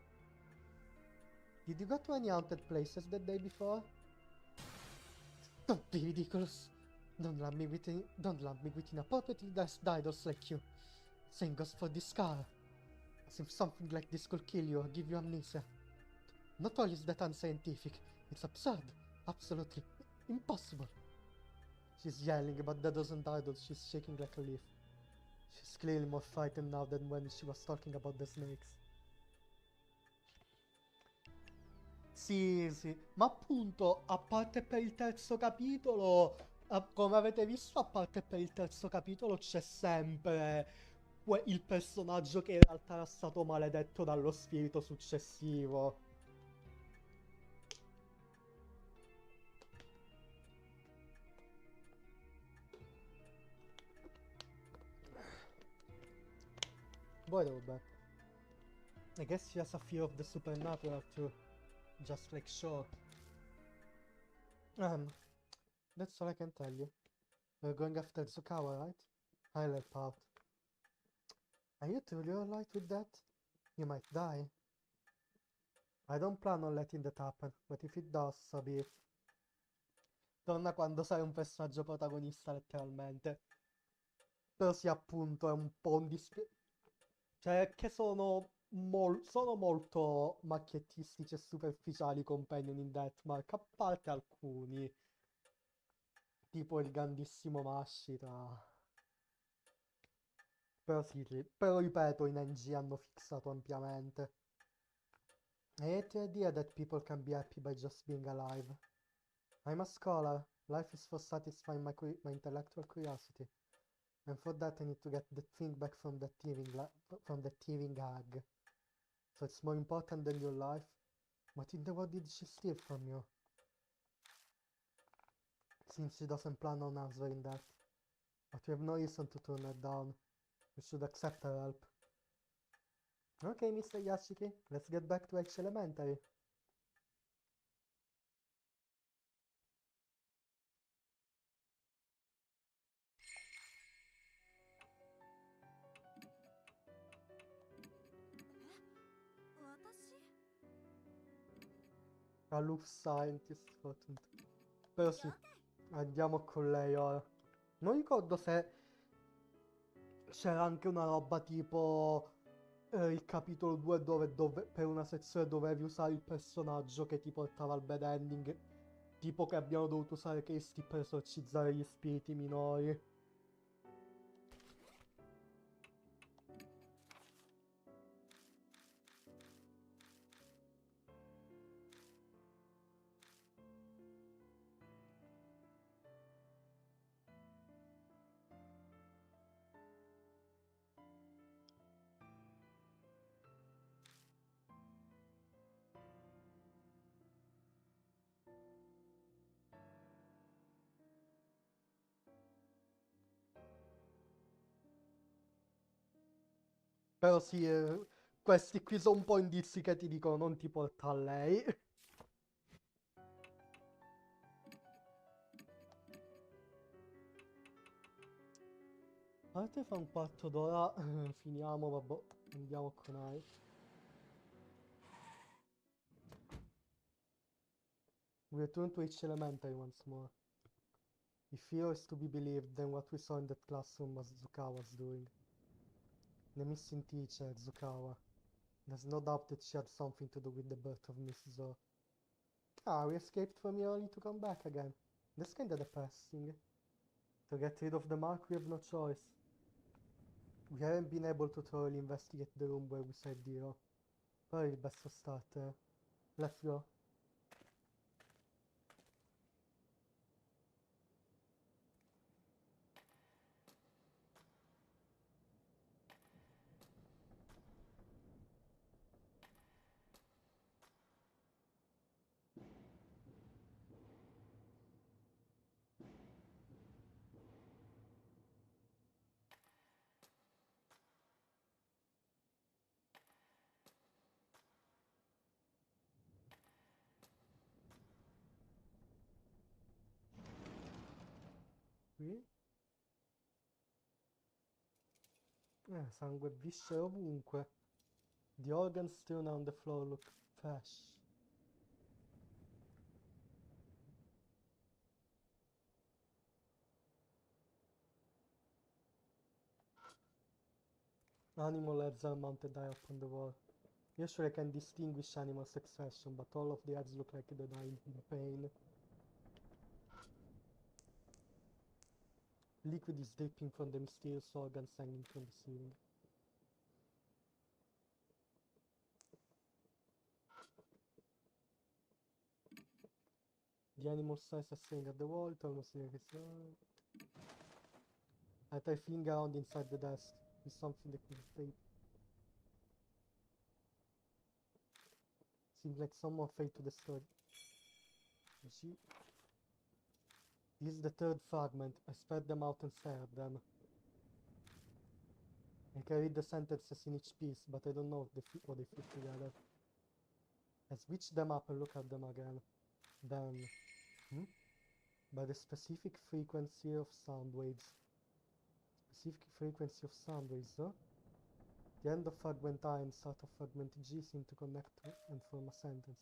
Did you go to any haunted places that day before? Don't be ridiculous. Don't lump me with inappropriately dressed idols like you. Same goes for this scar. As if something like this could kill you or give you amnesia. Not only is that unscientific, it's absurd. Absolutely impossible. She's yelling about the dozen idols, she's shaking like a leaf. She's clearly more frightened now than when she was talking about the snakes. Sì, ma appunto, a parte per il terzo capitolo, come avete visto, a parte per il terzo capitolo c'è sempre il personaggio che in realtà era stato maledetto dallo spirito successivo. Boy, vabbè. I guess she has a fear of the supernatural too. Just like Shaw. That's all I can tell you. We're going after Tsukawa, right? I'll help out. Are you truly alright with that? You might die. I don't plan on letting that happen, but if it does, so be it. Torna quando sei un personaggio protagonista, letteralmente. Però sì, appunto, è un po' un dispiacere. Cioè, che sono molto macchiettistici e superficiali i companion in Deathmark, a parte alcuni, tipo il grandissimo Mashita. Però sì, però ripeto, in NG hanno fissato ampiamente. I hate the idea that people can be happy by just being alive. I'm a scholar. Life is for satisfying my intellectual curiosity. And for that I need to get the thing back from from the tearing hag. So it's more important than your life. What in the world did she steal from you? Since she doesn't plan on answering that. But we have no reason to turn her down. We should accept her help. Okay, Mr. Yashiki, let's get back to H Elementary. Aloof Scientist, fortunately. Però sì, andiamo con lei ora. Non ricordo se c'era anche una roba tipo il capitolo 2 dove per una sezione dovevi usare il personaggio che ti portava al bad ending. Tipo che abbiamo dovuto usare questi per esorcizzare gli spiriti minori. Però sì, questi qui sono un po' indizi che ti dicono non ti porta a lei. A parte fa un quarto d'ora, finiamo, vabbè, andiamo con Ai. We return to each elementary once more. If fear is to be believed, then what we saw in that classroom was Zukawa's doing. The missing teacher, Zukawa. There's no doubt that she had something to do with the birth of Mrs. O. Ah, we escaped from here only to come back again. That's kinda depressing. To get rid of the mark, we have no choice. We haven't been able to thoroughly investigate the room where we saved Hero. Però è il best start. Let's go. Qui? Sangue e viscere ovunque. The organs strewn on the floor look fresh. Animal heads are mounted high up on the wall. Usually I can distinguish animals' expression, but all of the heads look like they're dying in pain. Liquid is dripping from the mysterious organs hanging from the ceiling. The animal's eyes are staring at the wall, it almost like it's... I try feeling around inside the desk. With something that could fade. Seems like someone failed to destroy. You see? This is the third fragment. I spread them out and stare at them. I can read the sentences in each piece, but I don't know if what they fit together. I switch them up and look at them again. Then... By the specific frequency of sound waves. Specific frequency of sound waves, huh? The end of fragment I and start of fragment G seem to connect and form a sentence.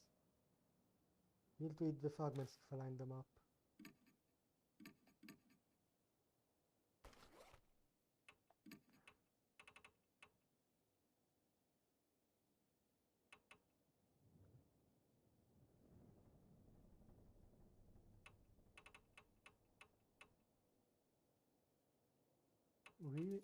You'll read the fragments if I line them up. Really?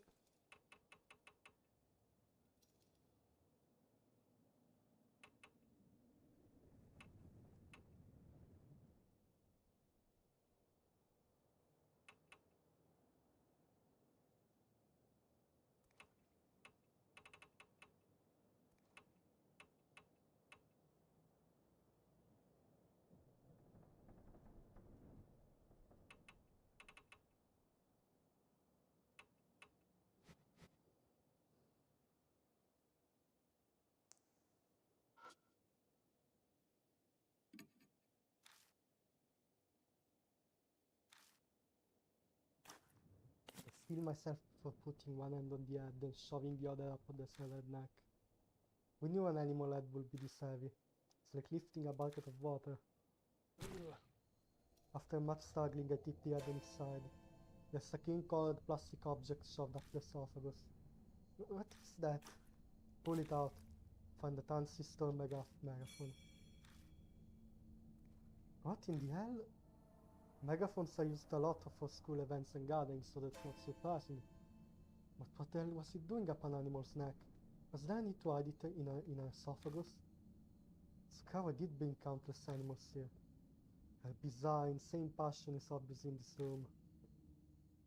I feel myself for putting one hand on the head and shoving the other up on the severed neck. We knew an animal head would be this heavy. It's like lifting a bucket of water. After much struggling, I tipped the head on its side. There's a king-colored plastic object shoved up the esophagus. What is that? Pull it out. Find the transistor megaphone. What in the hell? Megaphones are used a lot for school events and gatherings, so that's not surprising. But what the hell was it doing up an animal's neck? Was there a need to hide it in an esophagus? Tsukawa did bring countless animals here. Her bizarre, insane passion is obvious in this room.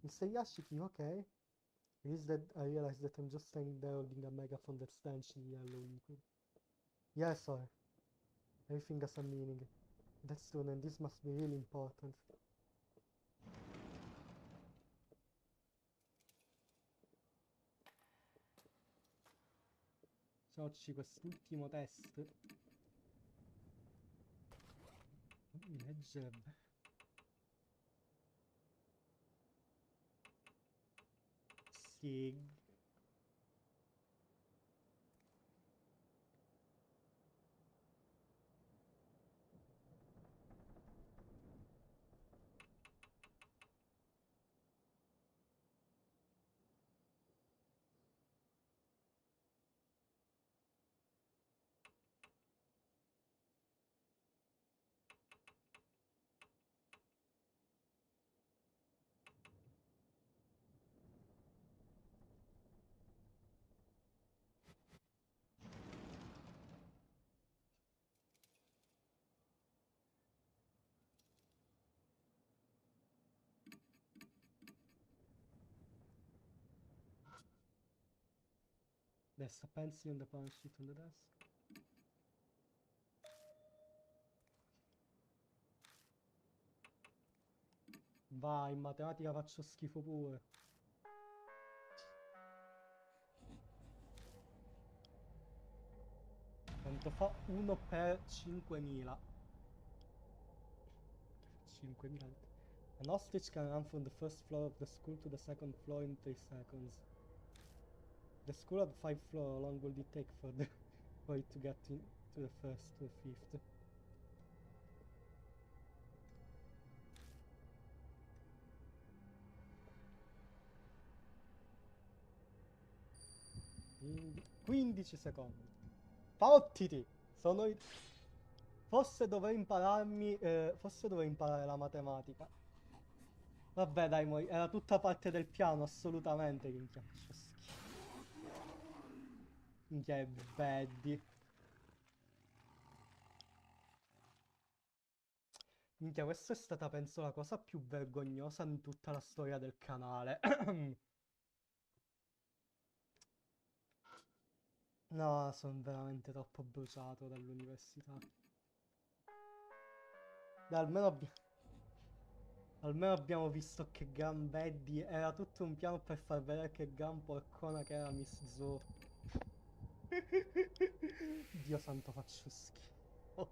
Mr. Yashiki, okay? I realize that I'm just standing there holding a megaphone that's drenched in yellow liquid. Yes, sir. Everything has a meaning. That's true, and this must be really important. Facciamoci quest'ultimo test. Mi leggerebbe. Sì. There's a pencil on the punch sheet on the desk. Vai, in matematica faccio schifo pure. Quanto fa? 1 per 5.000. 5.000. An ostrich can run from the first floor of the school to the second floor in 3 seconds. The school had 5 floors. How long will it take for it to get to the first to the fifth? In 15 secondi. Fottiti! Sono i... Forse dovrei imparare la matematica. Vabbè dai, era tutta parte del piano, assolutamente, minchia. Faccio schifo. Minchia è Baddy. Minchia, questa è stata penso la cosa più vergognosa in tutta la storia del canale. No, sono veramente troppo bruciato dall'università. Dai, almeno abbiamo visto che Gran Baddy era tutto un piano per far vedere che gran porcona che era Miss Zo. Dio santo, faccio schifo.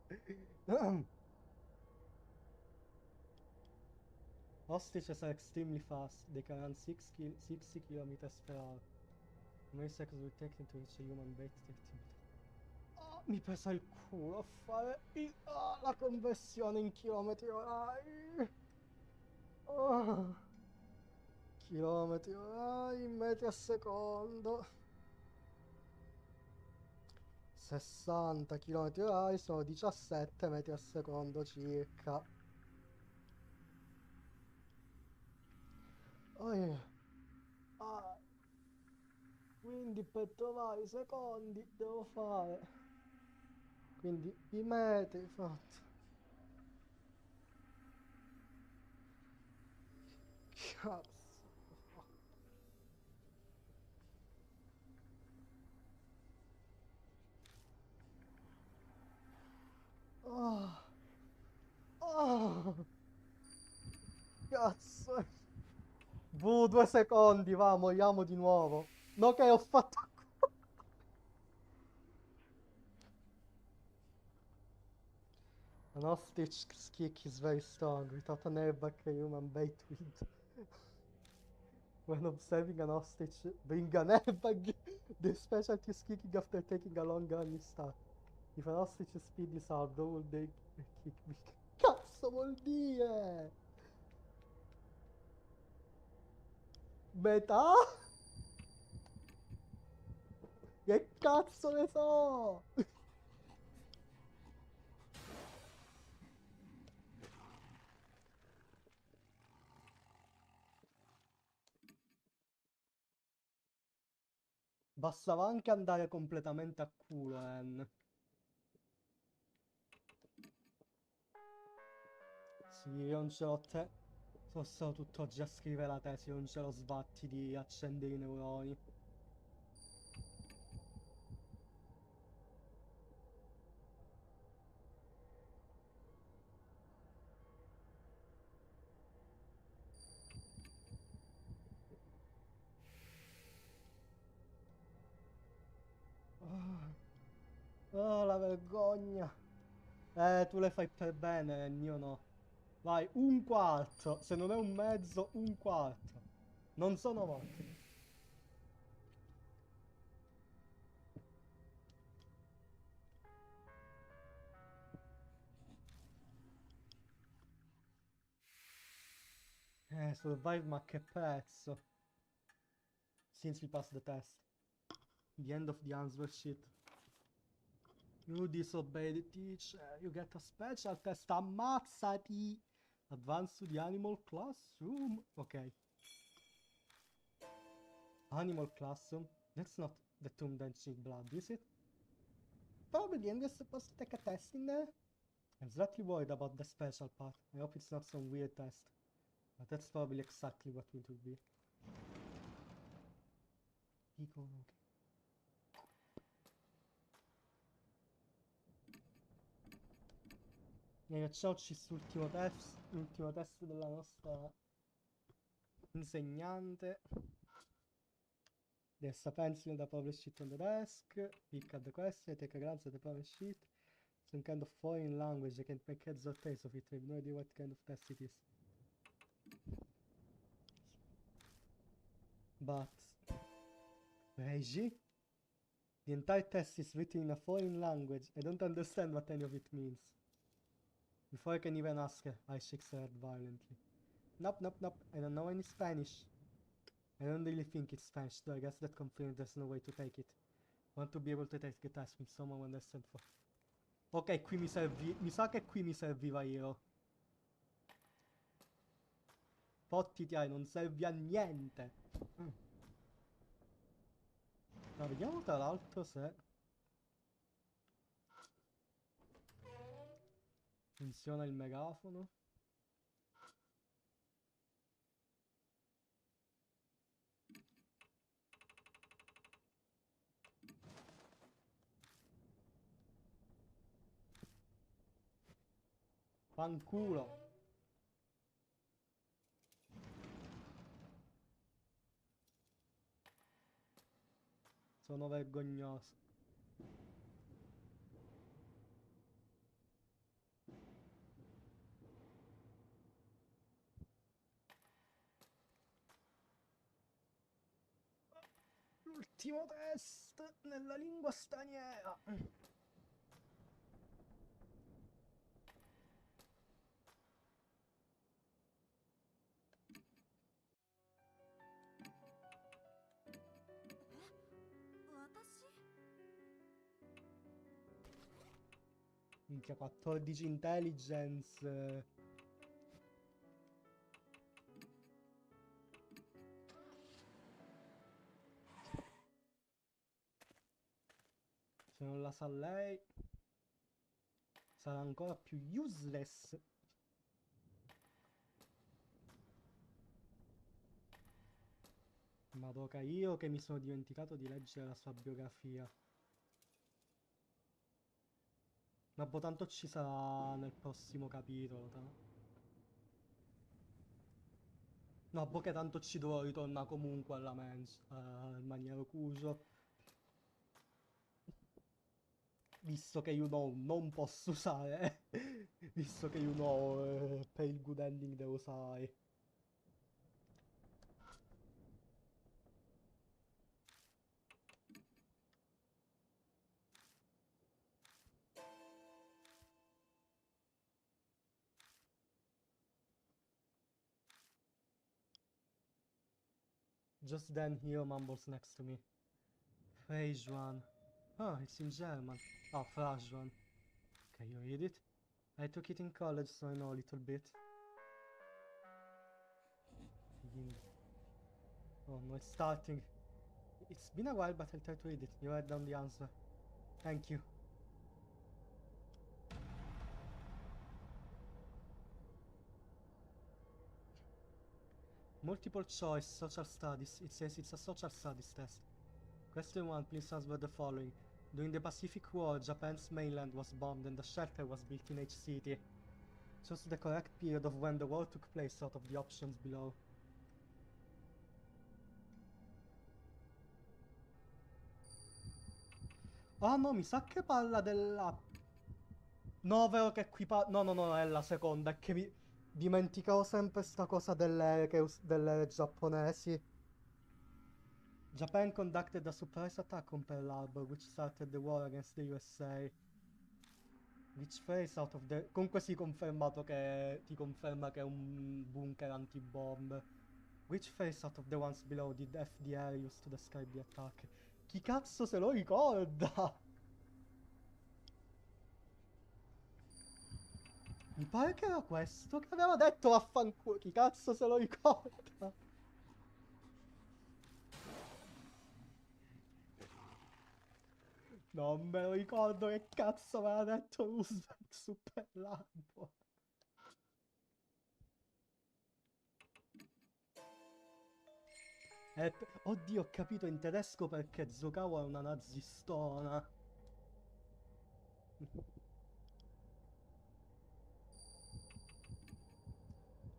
Ostriches are extremely fast. They can run 60 km per hour. How many seconds will it take to reach a human weight? 30 minutes. Oh, mi pesa il culo a fare la conversione in chilometri orari. Oh. Chilometri orari in metri a secondo. 60 km orari sono 17 metri al secondo circa. Oh, yeah. secondi per trovare i secondi devo fare. Quindi i metri fatti. Cazzo. Oh. Oh. Cazzo. 2 secondi, va, moriamo di nuovo. No che ho fatto... An ostrich kick is very strong. Without an airbag, a human bait with. When observing an ostrich, bring an airbag. The specialty is kicking after taking a long running start. If an ostrich speed is out, double they kick. Cazzo vuol dire? Metà? Che cazzo ne so? Bastava anche andare completamente a culo, Sì, io non ce l'ho te. Sono stato tutto oggi a scrivere la tesi, non ce l'ho sbatti di accendere i neuroni. Oh, oh, la vergogna. Tu le fai per bene, io no. Vai, 1/4. Se non è un mezzo, 1/4. Non sono morti. Survive ma a che prezzo? Since we passed the test. The end of the answer sheet. You disobey the teacher. You get a special test. Ammazzati. Advance to the animal classroom. Ok. Animal classroom. That's not the tomb drenching blood, is it? Probably, and you're supposed to take a test in there? I'm slightly worried about the special part. I hope it's not some weird test. But that's probably exactly what it will be. Dicono che... E facciamoci l'ultimo test della nostra insegnante. There's a pencil and a publish sheet on the desk. Pick at the question, take a glance at the publish sheet. Some kind of foreign language. I can't make heads or tails of it. I have no idea what kind of test it is. But... Reggie? The entire test is written in a foreign language. I don't understand what any of it means. Before I can even ask her, I shake her head violently. Nope, nope, nope. I don't know any Spanish. I don't really think it's Spanish, though I guess that confirms there's no way to take it. I want to be able to take the test with someone who understands for... Ok, qui mi servi... Mi sa che qui mi serviva io. Fottiti, non servi a niente. Ma vediamo tra l'altro se... funziona il megafono. Fanculo. Sono vergognoso. L'ultimo test nella lingua straniera. Minchia, 14 intelligence. Se non la sa lei, sarà ancora più useless. Madoka, io che mi sono dimenticato di leggere la sua biografia. Ma boh, tanto ci sarà nel prossimo capitolo, no, boh, che tanto ci dovrò ritornare comunque alla al maniero Cuso. Visto che you know non posso usare. Visto che you know per il good ending devo usare. Just then Hiro mumbles next to me. Freijuan. Oh, it's in German. Oh, Freijuan. Can you read it? I took it in college, so I know a little bit. Oh no, it's starting. It's been a while, but I'll try to read it. You write down the answer. Thank you. Multiple choice, social studies. It says it's a social studies test. Question 1, please answer the following. During the Pacific War, Japan's mainland was bombed and a shelter was built in each city. Choose the correct period of when the war took place out of the options below. Oh no, mi sa che parla della... No, vero che qui no, no, no, è la seconda, è che mi dimenticavo sempre sta cosa delle giapponesi. Japan conducted a surprise attack on Pearl Harbor, which started the war against the USA. Which phase out of the... Comunque si è confermato che... Ti conferma che è un bunker antibomb. Which phase out of the ones below did FDR use to describe the attack? Chi cazzo se lo ricorda? Mi pare che era questo che aveva detto vaffanculo. Chi cazzo se lo ricorda? Non me lo ricordo che cazzo aveva detto Roosevelt su Pearl Harbor. Oddio, ho capito in tedesco perché Zukawa è una nazistona.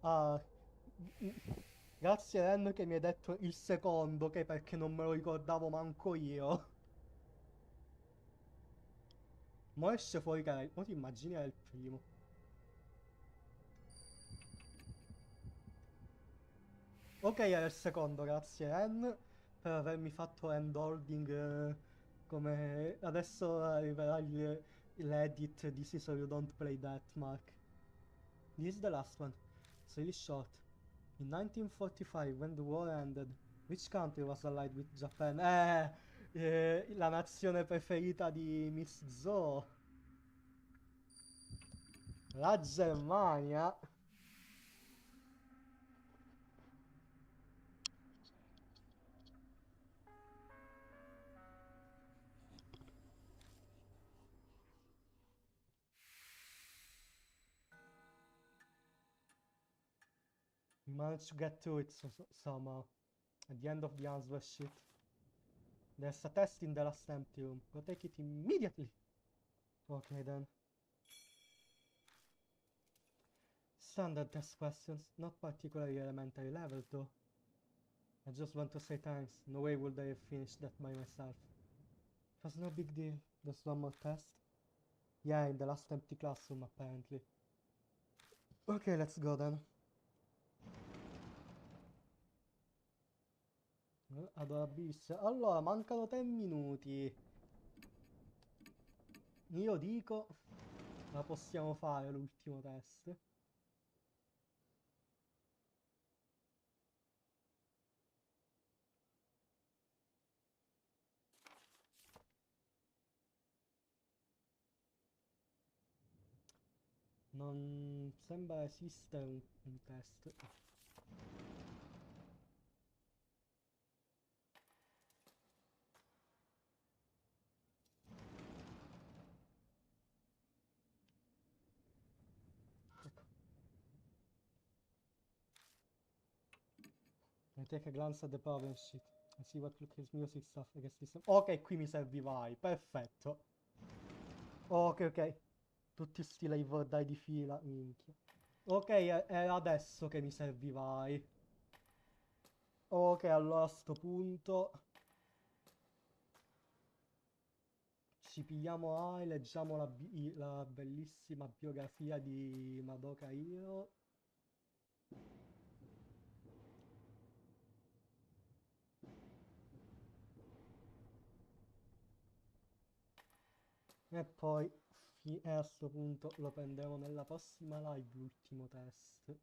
Ah, grazie Ren che mi hai detto il secondo, che perché non me lo ricordavo manco io. Mo esce fuori che... Mo ti immagini era il primo. Ok, era il secondo, grazie Ren per avermi fatto hand holding come... Adesso arriverà l'edit di sì, so you don't play that, Mark. This is the last one. It's really short. In 1945, when the war ended, which country was allied with Japan? La nazione preferita di Miss Zo. La Germania. We managed to get through it somehow. At the end of the answer sheet. There's a test in the last empty room. Go take it immediately. Okay then. Standard test questions, not particularly elementary level though. I just want to say thanks. No way would I have finished that by myself. It was no big deal. Just one more test. Yeah, in the last empty classroom apparently. Okay, let's go then. Adorabilissima. Allora, mancano 3 minuti. Io dico, la possiamo fare l'ultimo test. Non sembra esistere un test. I take a glance at the problem sheet. I see what look his music stuff against this. Ok, qui mi servivai. Perfetto. Ok, ok. Tutti sti live or die di fila. Minchia. Ok, è adesso che mi servivai. Ok, allora a sto punto ci pigliamo A e leggiamo la bellissima biografia di Madoka Hiro. E poi a sto punto lo prenderò nella prossima live l'ultimo test.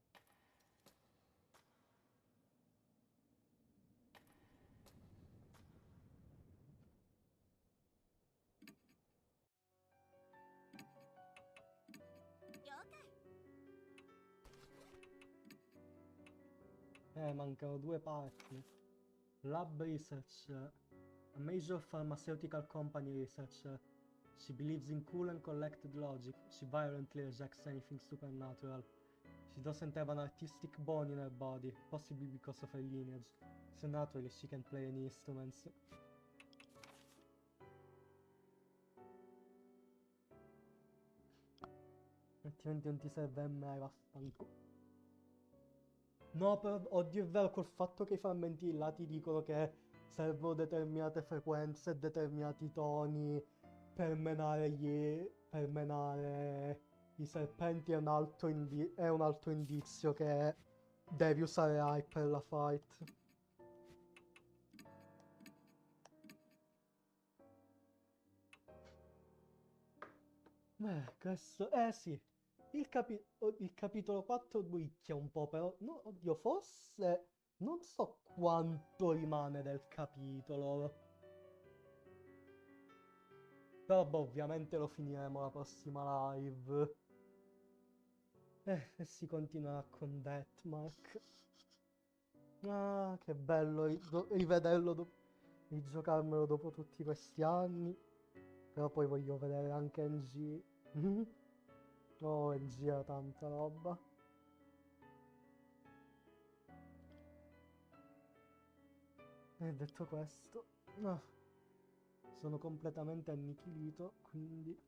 Mancano due parti. Lab research. A major pharmaceutical company researcher. She believes in cool and collected logic. She violently rejects anything supernatural. She doesn't have an artistic bone in her body, possibly because of her lineage. So naturally she can play any instruments. Altrimenti non ti serve mai, vaffanculo. No, però, oddio, è vero, col fatto che i frammenti là ti dicono che servono determinate frequenze e determinati toni per menare i serpenti è è un altro indizio che devi usare hype per la fight. Questo... sì. Il capitolo 4 buicchia un po', però... No, oddio, forse... Non so quanto rimane del capitolo. Però, boh, ovviamente lo finiremo la prossima live. E si continuerà con Deathmark. Ah, che bello rivederlo, rigiocarmelo dopo tutti questi anni. Però poi voglio vedere anche NG. Oh, NG era tanta roba. E detto questo, sono completamente annichilito, quindi